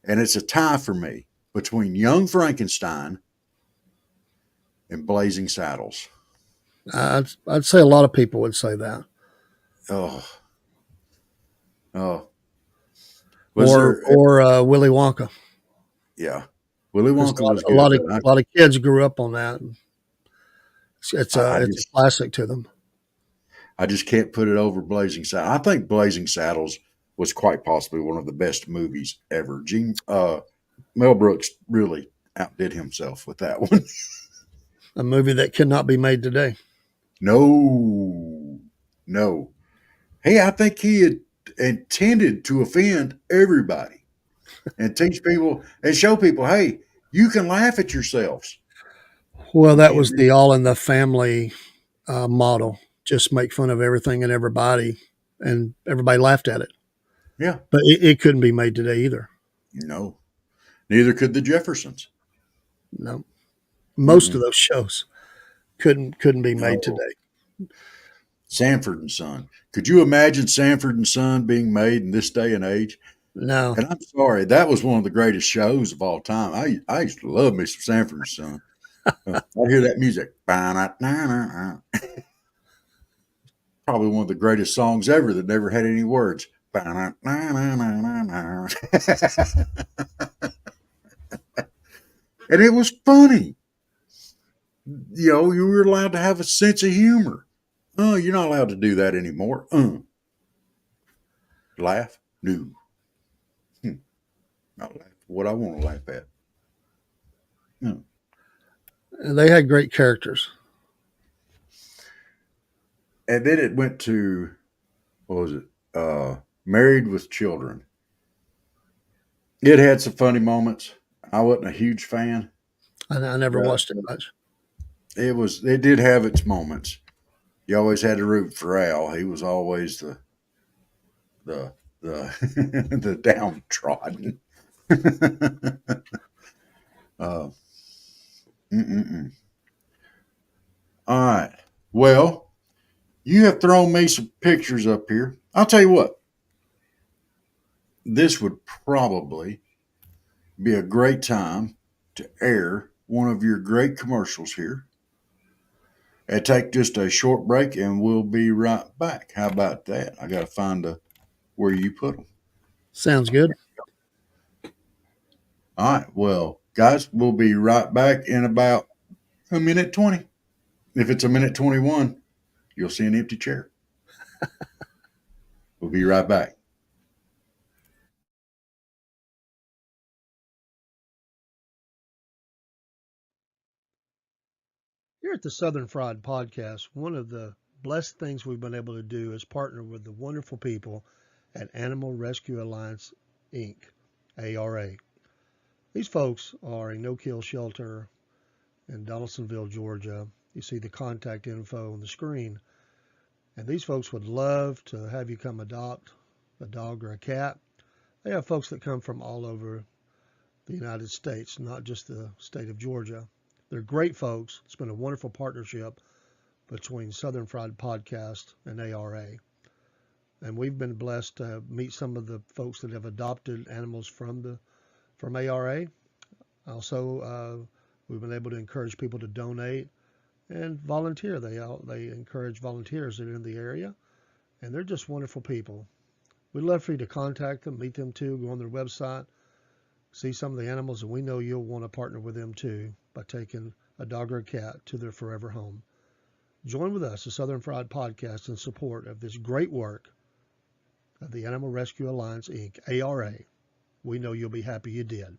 and it's a tie for me. between Young Frankenstein and Blazing Saddles. I'd say a lot of people would say that. Oh, oh. Was there? Or Willy Wonka. Yeah, Willy There's Wonka was a good. lot of a lot of kids grew up on that. I It's a classic to them. I just can't put it over Blazing Saddles. I think Blazing Saddles was quite possibly one of the best movies ever. Mel Brooks really outdid himself with that one. A movie that cannot be made today. No, no. Hey, I think he had intended to offend everybody and teach people and show people, hey, you can laugh at yourselves. Well, that And was the All in the Family model. Just make fun of everything and everybody, and everybody laughed at it. yeah, But it couldn't be made today either. no, neither could the Jeffersons. No, most of Mm-mm. those shows couldn't be made No. today. Sanford and Son. Could you imagine Sanford and Son being made in this day and age? No, And I'm sorry, that was one of the greatest shows of all time. I used to love me some Sanford and Son. I hear that music. Probably one of the greatest songs ever that never had any words. And it was funny. You know, you were allowed to have a sense of humor. Oh, you're not allowed to do that anymore. Laugh? No. Not laugh. What I want to laugh at. No. and they had great characters. And then it went to, what was it? Married with Children. It had some funny moments. I wasn't a huge fan, I never but watched it much. it did have its moments. You always had to root for Al. He was always the the downtrodden. uh, mm-mm-mm. All right. Well, you have thrown me some pictures up here. I'll tell you what. This would probably be a great time to air one of your great commercials here and take just a short break, and we'll be right back. How about that? I got to find where you put them. Sounds good. All right. Well, guys, we'll be right back in about a minute 20. If it's a minute 21, you'll see an empty chair. We'll be right back. Here at the Southern Fried Podcast, one of the blessed things we've been able to do is partner with the wonderful people at Animal Rescue Alliance, Inc., ARA. These folks are a no-kill shelter in Donaldsonville, Georgia. You see the contact info on the screen. And these folks would love to have you come adopt a dog or a cat. They have folks that come from all over the United States, not just the state of Georgia. They're great folks. It's been a wonderful partnership between Southern Fried Podcast and ARA. And we've been blessed to meet some of the folks that have adopted animals from ARA. Also, we've been able to encourage people to donate and volunteer. They encourage volunteers that are in the area, and they're just wonderful people. We'd love for you to contact them, meet them too, go on their website, see some of the animals, and we know you'll want to partner with them too by taking a dog or a cat to their forever home. Join with us, the Southern Fried Podcast, in support of this great work of the Animal Rescue Alliance, Inc., ARA. We know you'll be happy you did.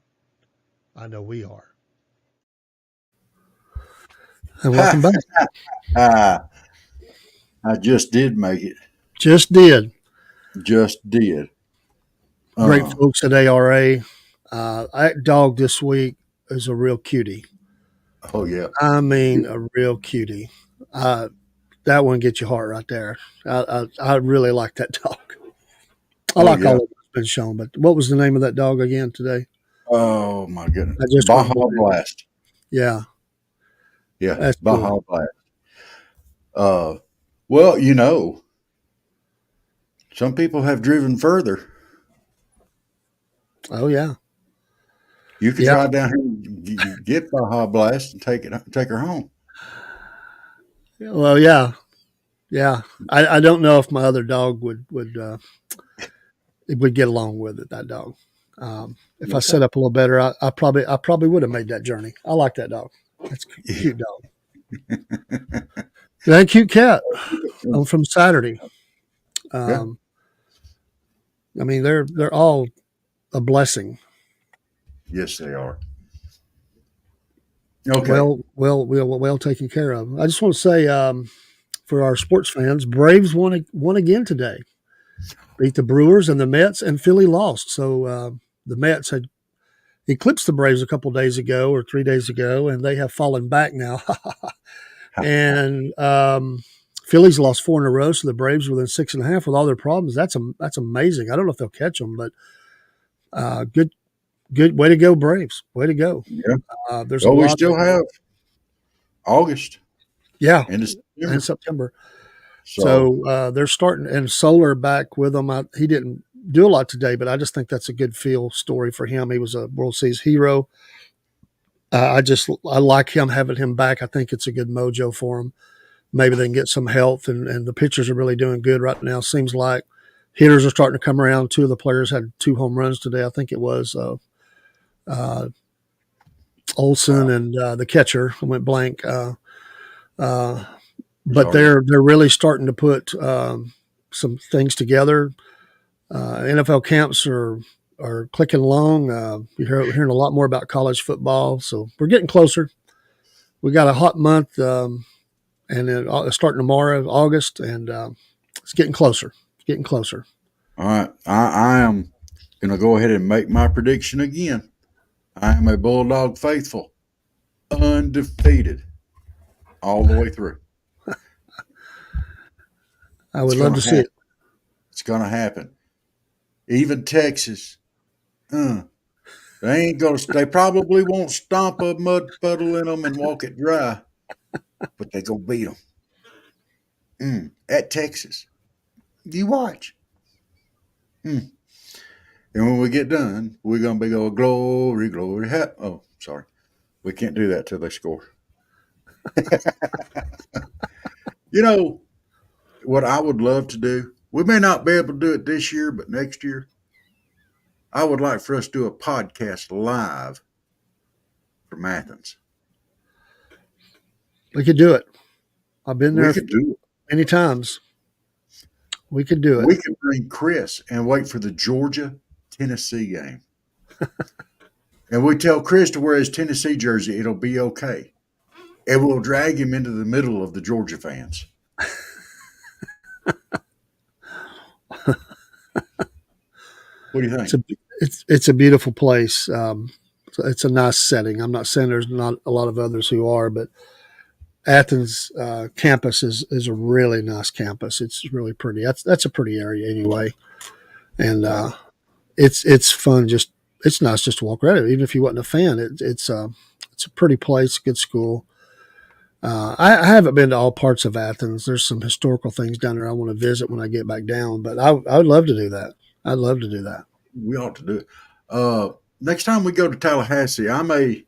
I know we are. And welcome back. I just did make it. Just did. Just did. Great folks at ARA. That dog this week is a real cutie. Oh, yeah. I mean, a real cutie. That one gets your heart right there. I really like that dog. I like all of it's been shown, but what was the name of that dog again today? Oh, my goodness. I just Baja Blast. Yeah. Yeah, That's Baja cool. Blast. Well, you know, some people have driven further. Oh, yeah. You could Yeah. drive down here and get Baja Blast and take her home. Well, yeah. Yeah. I don't know if my other dog would get along with it, that dog. If I Okay. set up a little better, I probably would have made that journey. I like that dog. That's a cute dog. And a cute cat from Saturday. Yeah. Um, I mean, they're all a blessing. Yes, they are. Okay. Well taken care of. I just want to say, for our sports fans, Braves won again today. Beat the Brewers and the Mets, and Philly lost. So the Mets had eclipsed the Braves a couple days ago or 3 days ago, and they have fallen back now. And Phillies lost 4 in a row, so the Braves were within 6.5 with all their problems. That's amazing. I don't know if they'll catch them, but good way to go, Braves. Way to go. Yeah. There's a Well, we lot. still have August Yeah, and in September. September. So So they're starting, and Solar back with them. He didn't do a lot today, but I just think that's a good feel story for him. He was a World Series hero. I like him having him back. I think it's a good mojo for him. Maybe they can get some health, and the pitchers are really doing good right now. Seems like hitters are starting to come around. 2 of the players had 2 home runs today. I think it was Olson and the catcher. I went blank. But sorry. they're really starting to put some things together. NFL camps are clicking along. We're hearing a lot more about college football, so we're getting closer. We got a hot month, and then starting tomorrow, August, and it's getting closer. It's getting closer. All right. I am going to go ahead and make my prediction again. I am a Bulldog faithful, undefeated all the way through. I It's would going love to to see happen. it. It's going to happen. Even Texas, they ain't going to. They probably won't stomp a mud puddle in them and walk it dry, but they going to beat them at Texas. You watch. Mm. And when we get done, we're going to be going glory, glory. Oh, sorry. We can't do that till they score. You know what I would love to do? We may not be able to do it this year, but next year, I would like for us to do a podcast live from Athens. We could do it. I've been We there could do it. many times. We could do it. We could bring Chris and wait for the Georgia Tennessee game. And we tell Chris to wear his Tennessee jersey, it'll be okay. And we'll drag him into the middle of the Georgia fans. What do you think? It's a beautiful place. It's a nice setting. I'm not saying there's not a lot of others who are, but Athens campus is a really nice campus. It's really pretty. That's a pretty area anyway, and it's fun. It's nice just to walk around it. Even if you wasn't a fan, it's a pretty place, good school. I haven't been to all parts of Athens. There's some historical things down there I want to visit when I get back down, but I would love to do that. I'd love to do that. We ought to do it. Next time we go to Tallahassee, I may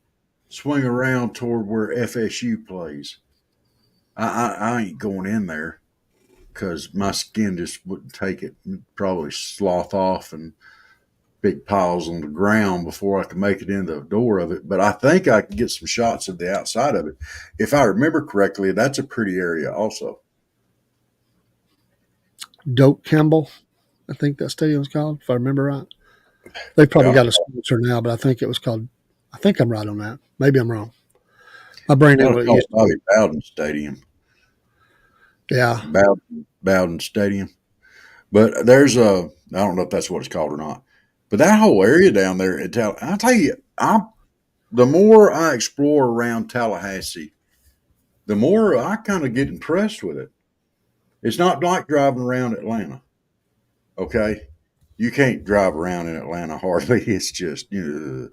swing around toward where FSU plays. I ain't going in there because my skin just wouldn't take it. It'd probably slough off and big piles on the ground before I could make it in the door of it. But I think I can get some shots of the outside of it. If I remember correctly, that's a pretty area also. Doak Campbell, I think that stadium's called, if I remember right. They probably Yeah, got a sponsor now, but I think it was called. I think I'm right on that. Maybe I'm wrong. My brain ain't I what it call used it to be. Bobby Bowden Stadium. Yeah, Bowden Stadium. But there's a, I don't know if that's what it's called or not. But that whole area down there, I'll tell you, the more I explore around Tallahassee, the more I kind of get impressed with it. It's not like driving around Atlanta. Okay, you can't drive around in Atlanta hardly. It's just it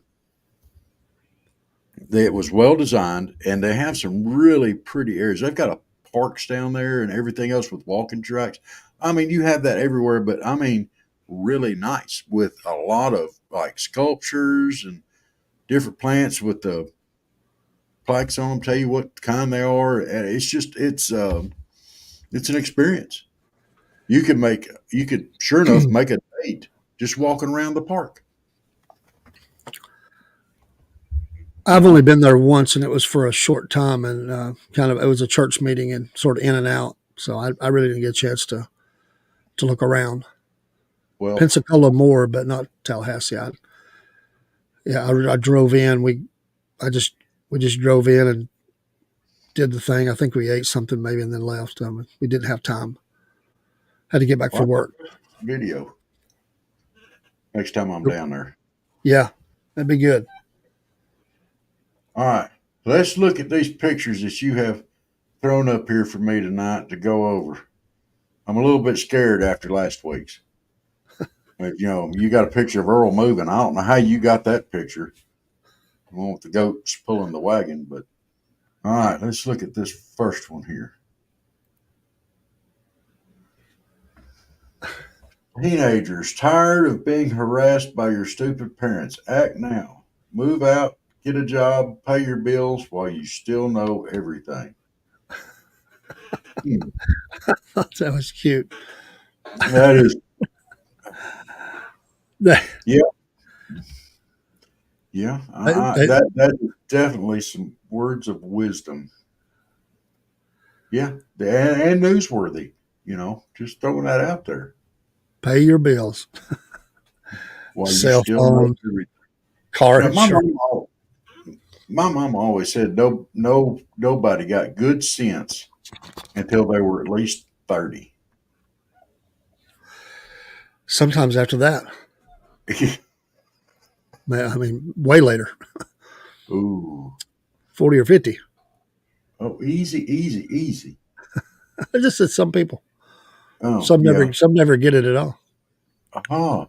was well designed, and they have some really pretty areas. They've got parks down there and everything else with walking tracks. I mean, you have that everywhere, but I mean, really nice with a lot of like sculptures and different plants with the plaques on them, tell you what kind they are. And it's an experience. You could sure enough make a date just walking around the park. I've only been there once, and it was for a short time, and it was a church meeting and sort of in and out. So I really didn't get a chance to look around. Well, Pensacola more, but not Tallahassee. I drove in. We just drove in and did the thing. I think we ate something maybe and then left. We didn't have time. Had to get back for work. Video. Next time I'm down there. Yeah, that'd be good. All right. Let's look at these pictures that you have thrown up here for me tonight to go over. I'm a little bit scared after last week's. You got a picture of Earl moving. I don't know how you got that picture. The one with the goats pulling the wagon, but all right, let's look at this first one here. Teenagers tired of being harassed by your stupid parents. Act now. Move out, get a job, pay your bills while you still know everything. That was cute. That is. Yeah. Yeah. That is definitely some words of wisdom. Yeah. And newsworthy, just throwing that out there. Pay your bills. Cell phone, car insurance. My mom always said nobody got good sense until they were at least 30. Sometimes after that. Way later. Ooh. 40 or 50. Oh, easy. I just said some people. Oh, some never get it at all. Uh-huh.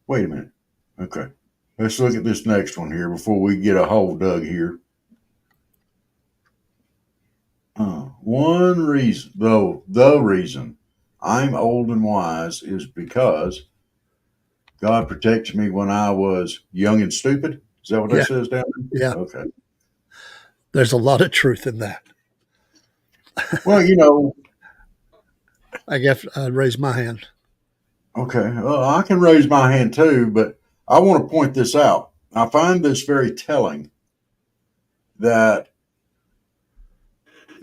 Wait a minute. Okay. Let's look at this next one here before we get a hole dug here. One reason, though, the reason I'm old and wise is because God protected me when I was young and stupid. Is that what that says down there? Yeah. Okay. There's a lot of truth in that. Well, I guess I'd raise my hand. Okay. Well, I can raise my hand too, but I want to point this out. I find this very telling that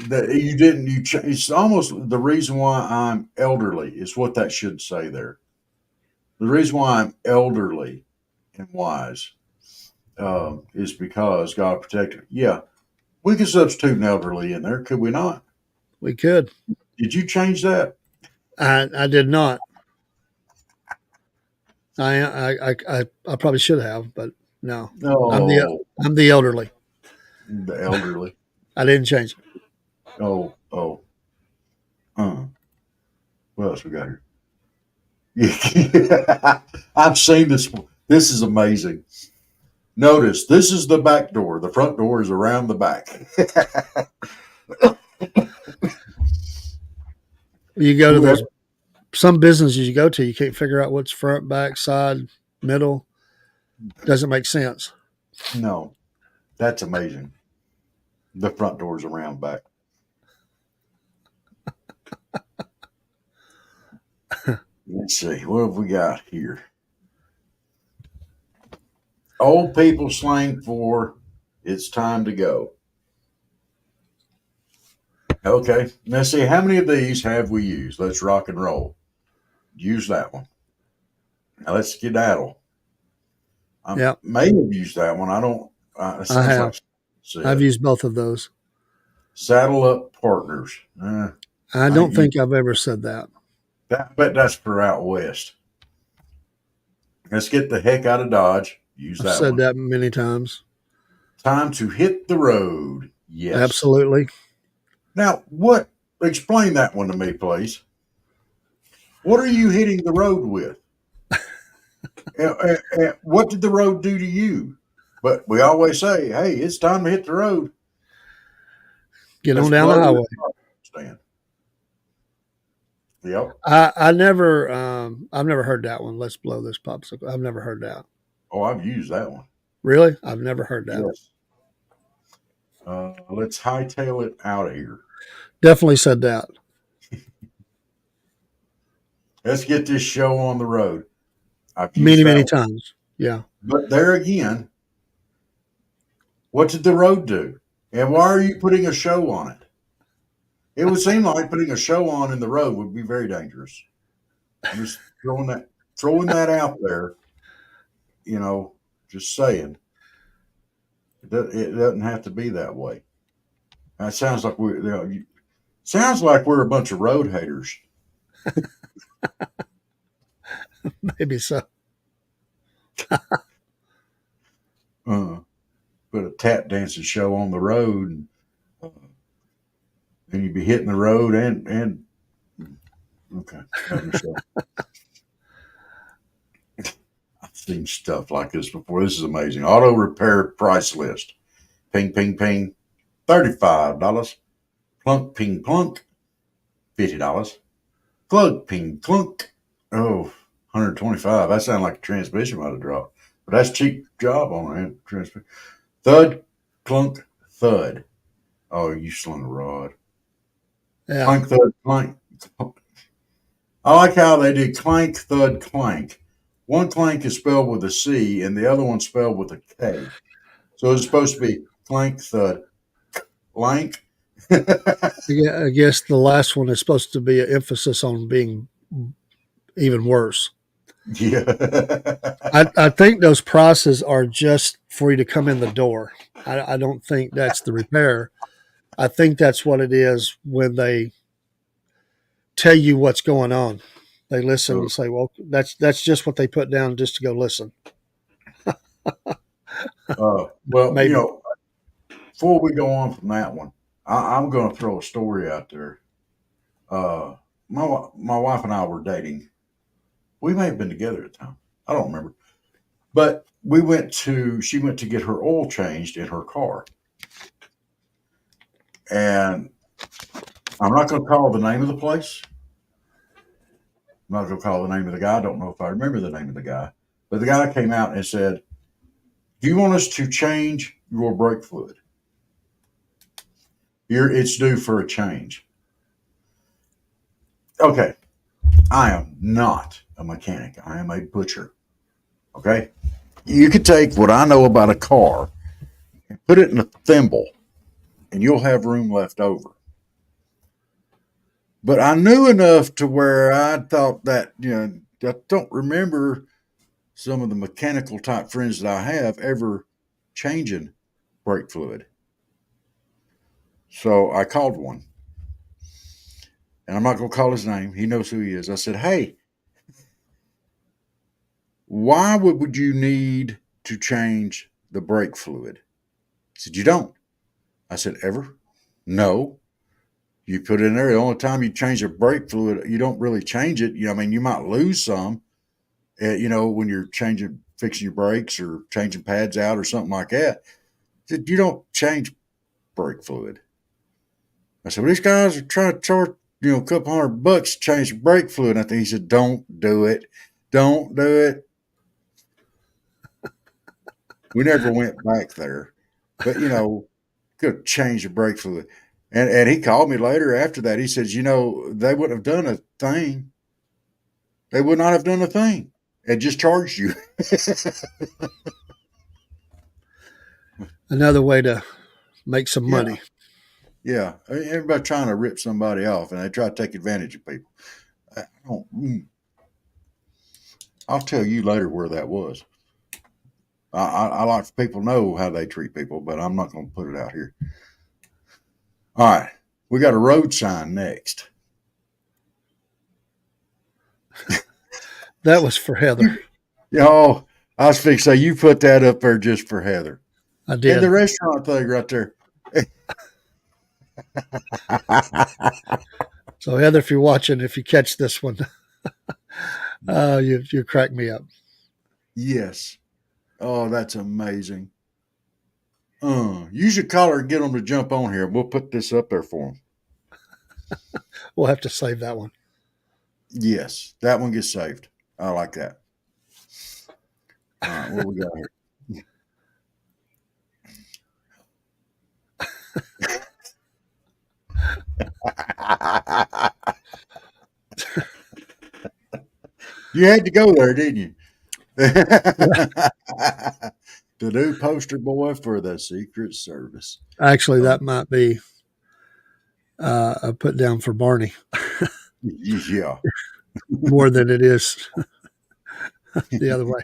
it's almost the reason why I'm elderly is what that should say there. The reason why I'm elderly and wise is because God protected me. Yeah, we could substitute an elderly in there, could we not? We could. Did you change that? I did not. I probably should have, but no. No. I'm the elderly. The elderly. I didn't change it. Oh. What else we got here? I've seen this. This is amazing. Notice this is the back door. The front door is around the back. You go to some businesses you go to, you can't figure out what's front, back, side, middle. Doesn't make sense. No, that's amazing. The front door is around back. Let's see. What have we got here? Old people slang for it's time to go. Okay. Let's see. How many of these have we used? Let's rock and roll. Use that one. Now let's skedaddle. I may have used that one. I don't. I have. I've used both of those. Saddle up, partners. I don't think I've ever said that. But that's for out west. Let's get the heck out of Dodge. Use that one. I've said that many times. Time to hit the road. Yes. Absolutely. Now, explain that one to me, please. What are you hitting the road with? What did the road do to you? But we always say, hey, it's time to hit the road. Get on down the highway. Stand. Yep. I've never heard that one. Let's blow this popsicle. I've never heard that. Oh, I've used that one. Really? I've never heard that. Yes. Let's hightail it out of here. Definitely said that. Let's get this show on the road. I've used Many, that many one. times. Yeah. But there again, what did the road do? And why are you putting a show on it? It would seem like putting a show on in the road would be very dangerous. I'm just throwing that out there. You know, just saying. It doesn't have to be that way. That sounds like sounds like we're a bunch of road haters. Maybe so. Uh, put a tap dancing show on the road, and you'd be hitting the road and okay, having a show. I've seen stuff like this before. This is amazing. Auto repair price list. Ping, ping, ping. $35. Plunk, ping, plunk. $50. Glug, ping, clunk. Oh, $125. That sounded like a transmission might have dropped. But that's cheap job on a transmission. Thud, clunk, thud. Oh, you slung a rod. Yeah. Clank, thud, clank. I like how they did clank, thud, clank. One clank is spelled with a C, and the other one spelled with a K. So it's supposed to be clank, thud, clank. I guess the last one is supposed to be an emphasis on being even worse. Yeah. I think those prices are just for you to come in the door. I don't think that's the repair. I think that's what it is when they tell you what's going on. They listen and say, "Well, that's just what they put down just to go listen." Well, Maybe. before we go on from that one, I'm going to throw a story out there. My wife and I were dating. We may have been together at the time. I don't remember. But she went to get her oil changed in her car. And I'm not going to call the name of the place. I'm not going to call the name of the guy. I don't know if I remember the name of the guy. But the guy came out and said, "Do you want us to change your brake fluid? Here, it's due for a change." Okay. I am not a mechanic. I am a butcher. Okay. You could take what I know about a car and put it in a thimble, and you'll have room left over. But I knew enough to where I thought that, I don't remember some of the mechanical type friends that I have ever changing brake fluid. So I called one, and I'm not going to call his name. He knows who he is. I said, "Hey, why would you need to change the brake fluid?" He said, "You don't." I said, "Ever?" "No." You put it in there. The only time you change a brake fluid, you don't really change it. I mean, you might lose some, when you're fixing your brakes or changing pads out or something like that. I said, "You don't change brake fluid." I said, "Well, these guys are trying to charge, a couple $100 to change the brake fluid." And I think he said, "Don't do it. Don't do it." We never went back there, but could change the brake fluid. And he called me later after that. He says, they wouldn't have done a thing. They would not have done a thing and just charged you. Another way to make some Yeah. money. Yeah. I mean, everybody trying to rip somebody off, and they try to take advantage of people. I'll tell you later where that was. I like for people to know how they treat people, but I'm not going to put it out here. All right. We got a road sign next. That was for Heather. I was fixing to say, you put that up there just for Heather. I did. And the restaurant thing right there. So Heather, if you're watching, if you catch this one, you crack me up. Yes. Oh, that's amazing. You should call her and get them to jump on here. We'll put this up there for them. We'll have to save that one. Yes, that one gets saved. I like that. All right, what we got here? You had to go there, didn't you? The new poster boy for the Secret Service. Actually, that might be a put down for Barney Yeah. more than it is the other way.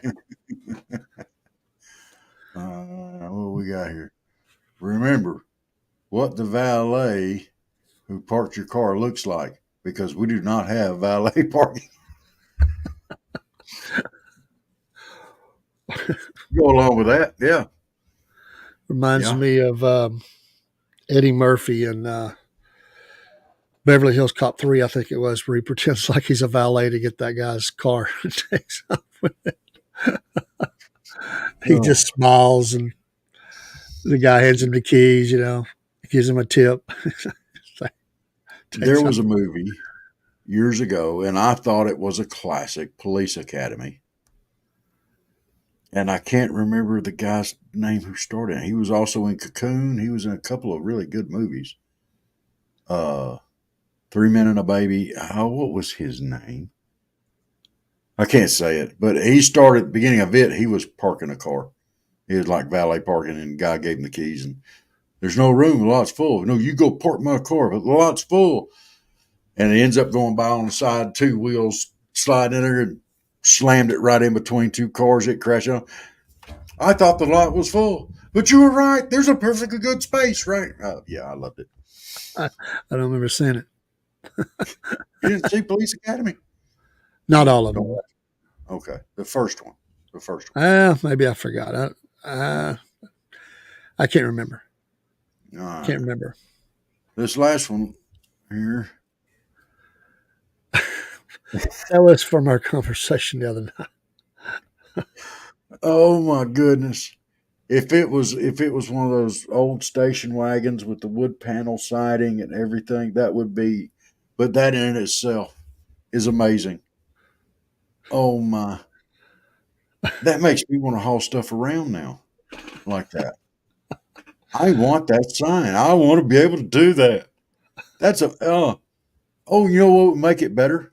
What we got here? Remember what the valet who parked your car looks like, because we do not have valet parking. Go along with that, yeah. Reminds Yeah. me of Eddie Murphy in Beverly Hills Cop 3, I think it was, where he pretends like he's a valet to get that guy's car and takes off with it. He Oh, just smiles and the guy hands him the keys, gives him a tip. there Takes off. was a movie years ago, and I thought it was a classic, Police Academy. And I can't remember the guy's name who starred in it. He was also in Cocoon. He was in a couple of really good movies. 3 Men and a Baby. What was his name? I can't say it, but he started at the beginning of it. He was parking a car. He was like valet parking, and the guy gave him the keys. And there's no room. The lot's full. No, you go park my car, but the lot's full. And he ends up going by on the side, two wheels sliding in there, and slammed it right in between two cars. It crashed out. I thought the lot was full, but you were right. There's a perfectly good space, right? Yeah, I loved it. I don't remember seeing it. You didn't see Police Academy? Not all of them. Okay, the first one. The first one. Maybe I forgot. I can't remember. All right. Can't remember. This last one here. That was from our conversation the other night. Oh my goodness. If it was one of those old station wagons with the wood panel siding and everything, that would be, but that in itself is amazing. Oh my. That makes me want to haul stuff around now like that. I want that sign. I want to be able to do that. That's a you know what would make it better?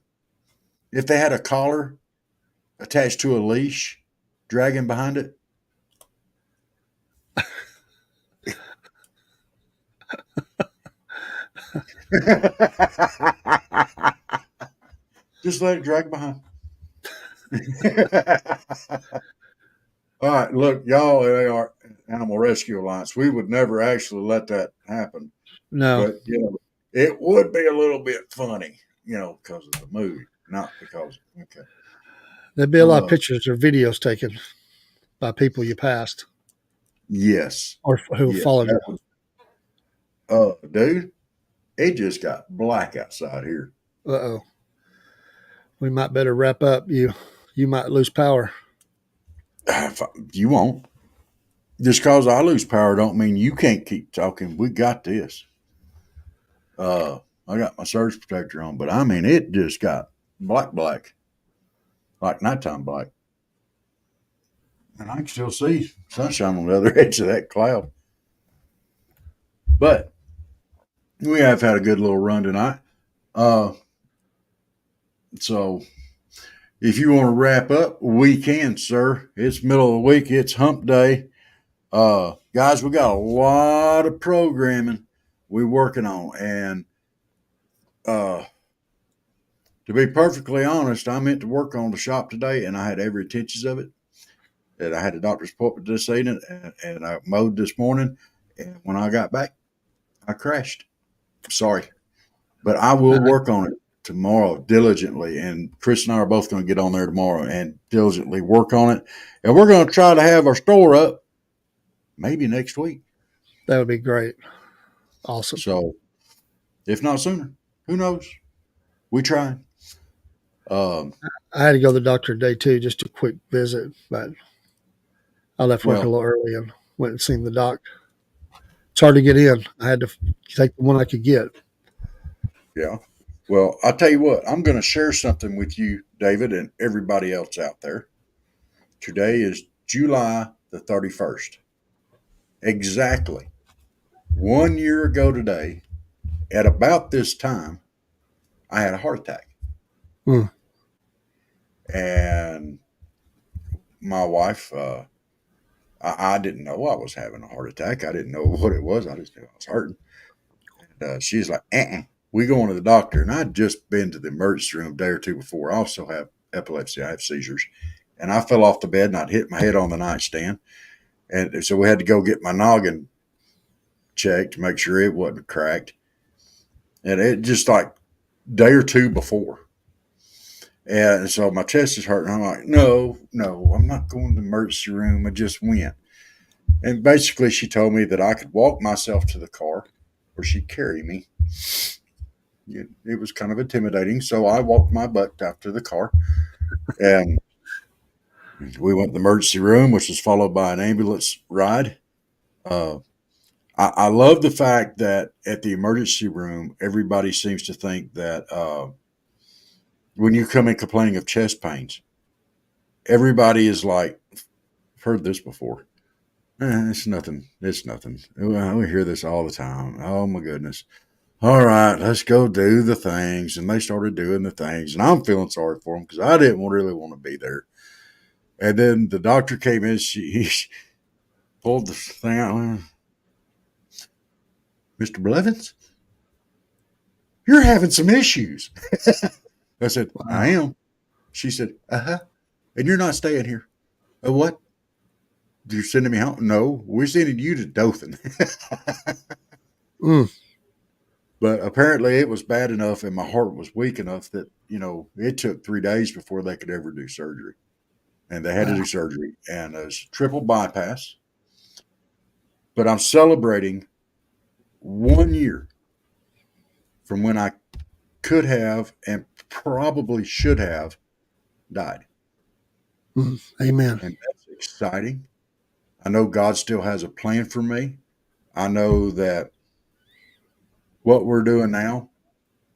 If they had a collar attached to a leash dragging behind it. Just let it drag behind. All right, look, y'all are Animal Rescue Alliance. We would never actually let that happen. No. But, it would be a little bit funny, because of the movie, not because, okay. There'd be a lot of pictures or videos taken by people you passed. Yes. Or who followed you. Dude, it just got black outside here. Uh-oh. We might better wrap up. You might lose power. You won't. Just because I lose power don't mean you can't keep talking. We got this. I got my surge protector on, but I mean, it just got black, like nighttime black. And I can still see sunshine on the other edge of that cloud. But we have had a good little run tonight. So if you want to wrap up, we can, sir. It's middle of the week. It's hump day. Guys, we got a lot of programming we're working on. And to be perfectly honest, I meant to work on the shop today, and I had every intentions of it. And I had a doctor's appointment this evening, and I mowed this morning. And when I got back, I crashed. Sorry. But I will work on it tomorrow diligently. And Chris and I are both going to get on there tomorrow and diligently work on it. And we're going to try to have our store up maybe next week. That would be great. Awesome. So, if not sooner, who knows? We try. I had to go to the doctor today too, just a quick visit, but I left work a little early and went and seen the doc. It's hard to get in. I had to take the one I could get. Yeah. Well, I'll tell you what, I'm going to share something with you, David, and everybody else out there. Today is July the 31st. Exactly 1 year ago today, at about this time, I had a heart attack. Mm. And my wife, I didn't know I was having a heart attack. I didn't know what it was. I just knew I was hurting. And she's like, we going to the doctor. And I'd just been to the emergency room a day or two before. I also have epilepsy. I have seizures. And I fell off the bed and I'd hit my head on the nightstand. And so we had to go get my noggin checked to make sure it wasn't cracked. And it just like day or two before. And so my chest is hurting. I'm like, no, I'm not going to the emergency room. I just went. And basically, she told me that I could walk myself to the car or she'd carry me. It was kind of intimidating. So I walked my butt out to the car. And we went to the emergency room, which was followed by an ambulance ride. Uh, I love the fact that at the emergency room, everybody seems to think that when you come in complaining of chest pains, everybody is like, I've heard this before. It's nothing. It's nothing. We hear this all the time. Oh, my goodness. All right, let's go do the things. And they started doing the things. And I'm feeling sorry for them because I didn't really want to be there. And then the doctor came in. She pulled the thing out. Mr. Blevins, you're having some issues. I said, Wow. I am. She said, uh-huh. And you're not staying here. What? You're sending me home? No, we're sending you to Dothan. Mm. But apparently it was bad enough and my heart was weak enough that, it took 3 days before they could ever do surgery. And they had to do surgery. And it was triple bypass. But I'm celebrating 1 year from when I could have and probably should have died. Mm. Amen. And that's exciting. I know God still has a plan for me. I know that what we're doing now,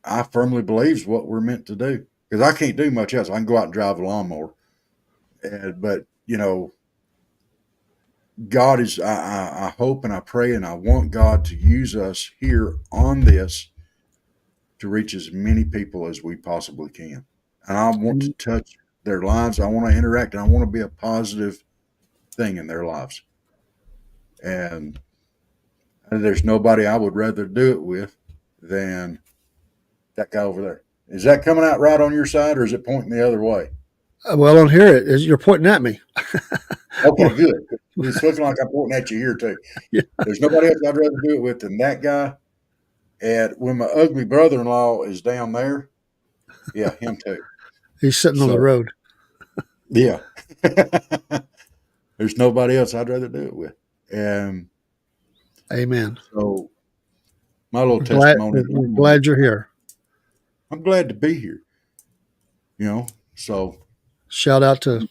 I firmly believe is what we're meant to do. Because I can't do much else. I can go out and drive a lawnmower. But, God is, I hope and I pray and I want God to use us here on this to reach as many people as we possibly can. And I want to touch their lives. I want to interact and I want to be a positive thing in their lives. And there's nobody I would rather do it with than that guy over there. Is that coming out right on your side or is it pointing the other way? Well, on here it is. You're pointing at me. Okay, good. It's looking like I'm pointing at you here too. Yeah. There's nobody else I'd rather do it with than that guy. And when my ugly brother-in-law is down there, yeah, him too. He's sitting on the road. Yeah. There's nobody else I'd rather do it with. And amen. So my little testimony. We're glad you're here. I'm glad to be here. So shout out to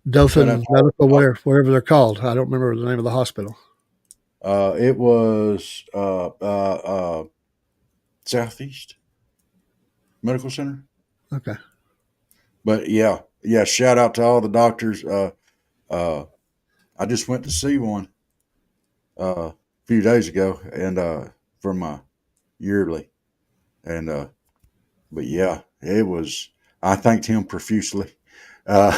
Dothan Medical, wherever they're called. I don't remember the name of the hospital. It was Southeast Medical Center. Okay. But yeah. Shout out to all the doctors. I just went to see one a few days ago, and for my yearly, and but yeah, it was. I thanked him profusely. But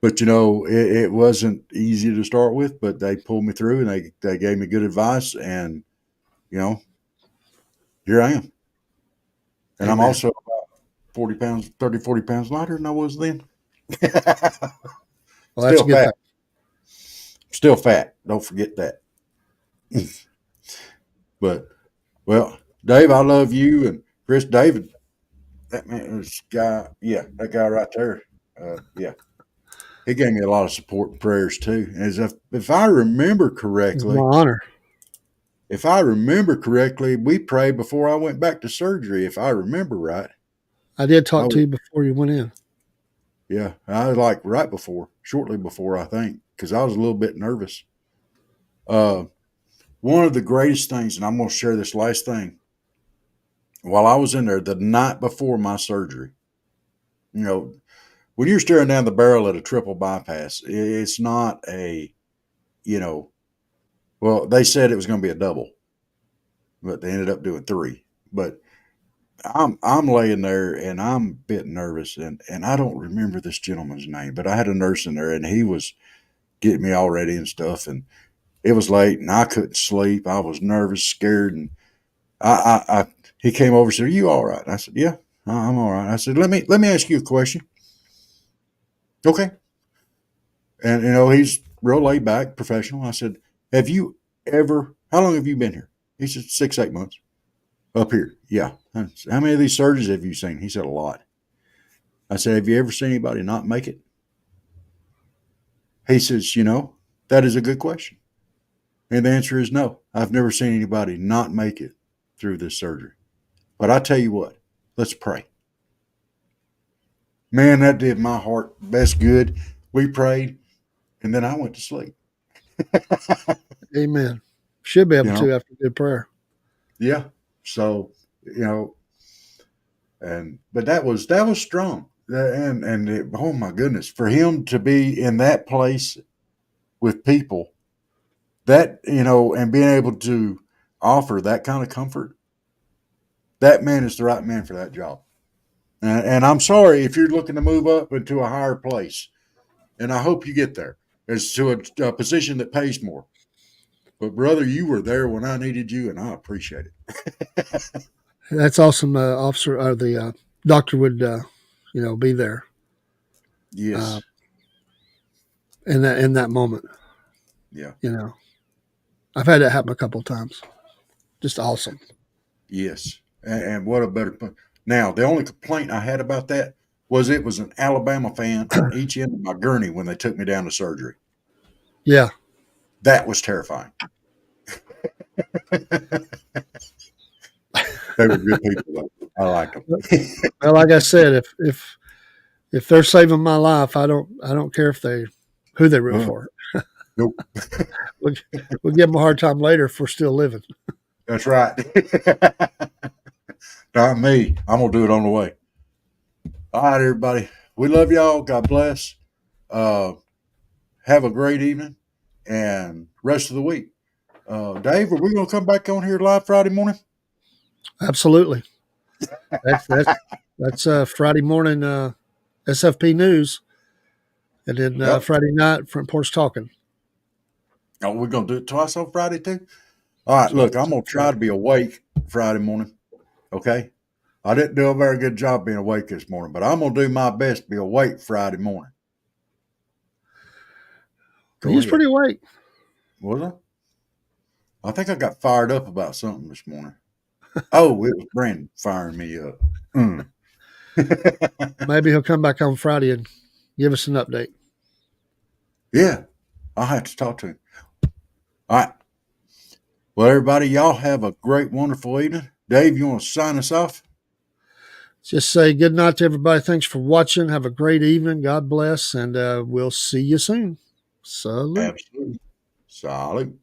it wasn't easy to start with, but they pulled me through and they gave me good advice, and here I am. And Amen. I'm also about 40 pounds lighter than I was then. Well, that's still a good fat. thing. Still fat. Don't forget that. But well, Dave, I love you, and Chris, David, that man, this guy, that guy right there, he gave me a lot of support and prayers too. As if I remember correctly, It's my honor. If I remember correctly, we prayed before I went back to surgery. If I remember right, I did talk to you before you went in. Yeah, I was like shortly before, I think, because I was a little bit nervous. One of the greatest things, and I'm going to share this last thing. While I was in there the night before my surgery, when you're staring down the barrel at a triple bypass, it's not a, well, they said it was going to be a double, but they ended up doing 3. But I'm laying there and I'm a bit nervous, and I don't remember this gentleman's name, but I had a nurse in there and he was getting me all ready and stuff, and it was late and I couldn't sleep. I was nervous, scared, and he came over and said, "Are you all right?" I said, "Yeah, I'm all right." I said, "Let me ask you a question." Okay. And he's real laid back, professional. I said, "Have you ever? How long have you been here?" He said, 6, 8 months. Up here, yeah. How many of these surgeries have you seen? He said, a lot. I said, "Have you ever seen anybody not make it?" He says, "That is a good question." And the answer is no. I've never seen anybody not make it through this surgery. But I tell you what, let's pray. Man, that did my heart best good. We prayed, and then I went to sleep. Amen. Should be able to after good prayer. Yeah. So, but that was strong. Oh my goodness, for him to be in that place with people that, and being able to offer that kind of comfort, that man is the right man for that job. And I'm sorry if you're looking to move up into a higher place, and I hope you get there, as to a position that pays more. But brother, you were there when I needed you, and I appreciate it. That's awesome. Officer, or the doctor would, be there. Yes. In that moment. Yeah. I've had that happen a couple of times. Just awesome. Yes. And what a better. Now, the only complaint I had about that was it was an Alabama fan on each end of my gurney when they took me down to surgery. Yeah. That was terrifying. They were good people, though. I liked them. Well, like I said, if they're saving my life, I don't care who they root for. Nope. We'll give them a hard time later if we're still living. That's right. Not me. I'm gonna do it on the way. All right, everybody. We love y'all. God bless. Have a great evening and rest of the week. Dave, are we gonna come back on here live Friday morning? Absolutely. That's Friday morning SFP news, and then Friday night Front Porch Talking. Oh, we're gonna do it twice on Friday too. All right, look, I'm gonna try to be awake Friday morning. Okay, I didn't do a very good job being awake this morning, but I'm gonna do my best to be awake Friday morning. He's pretty awake. Was I? I think I got fired up about something this morning. Oh, it was Brandon firing me up. Maybe he'll come back on Friday and give us an update. Yeah, I'll have to talk to him. All right. Well, everybody, y'all have a great, wonderful evening. Dave, you want to sign us off? Just say good night to everybody. Thanks for watching. Have a great evening. God bless, and we'll see you soon. Salute. Absolutely. Salute.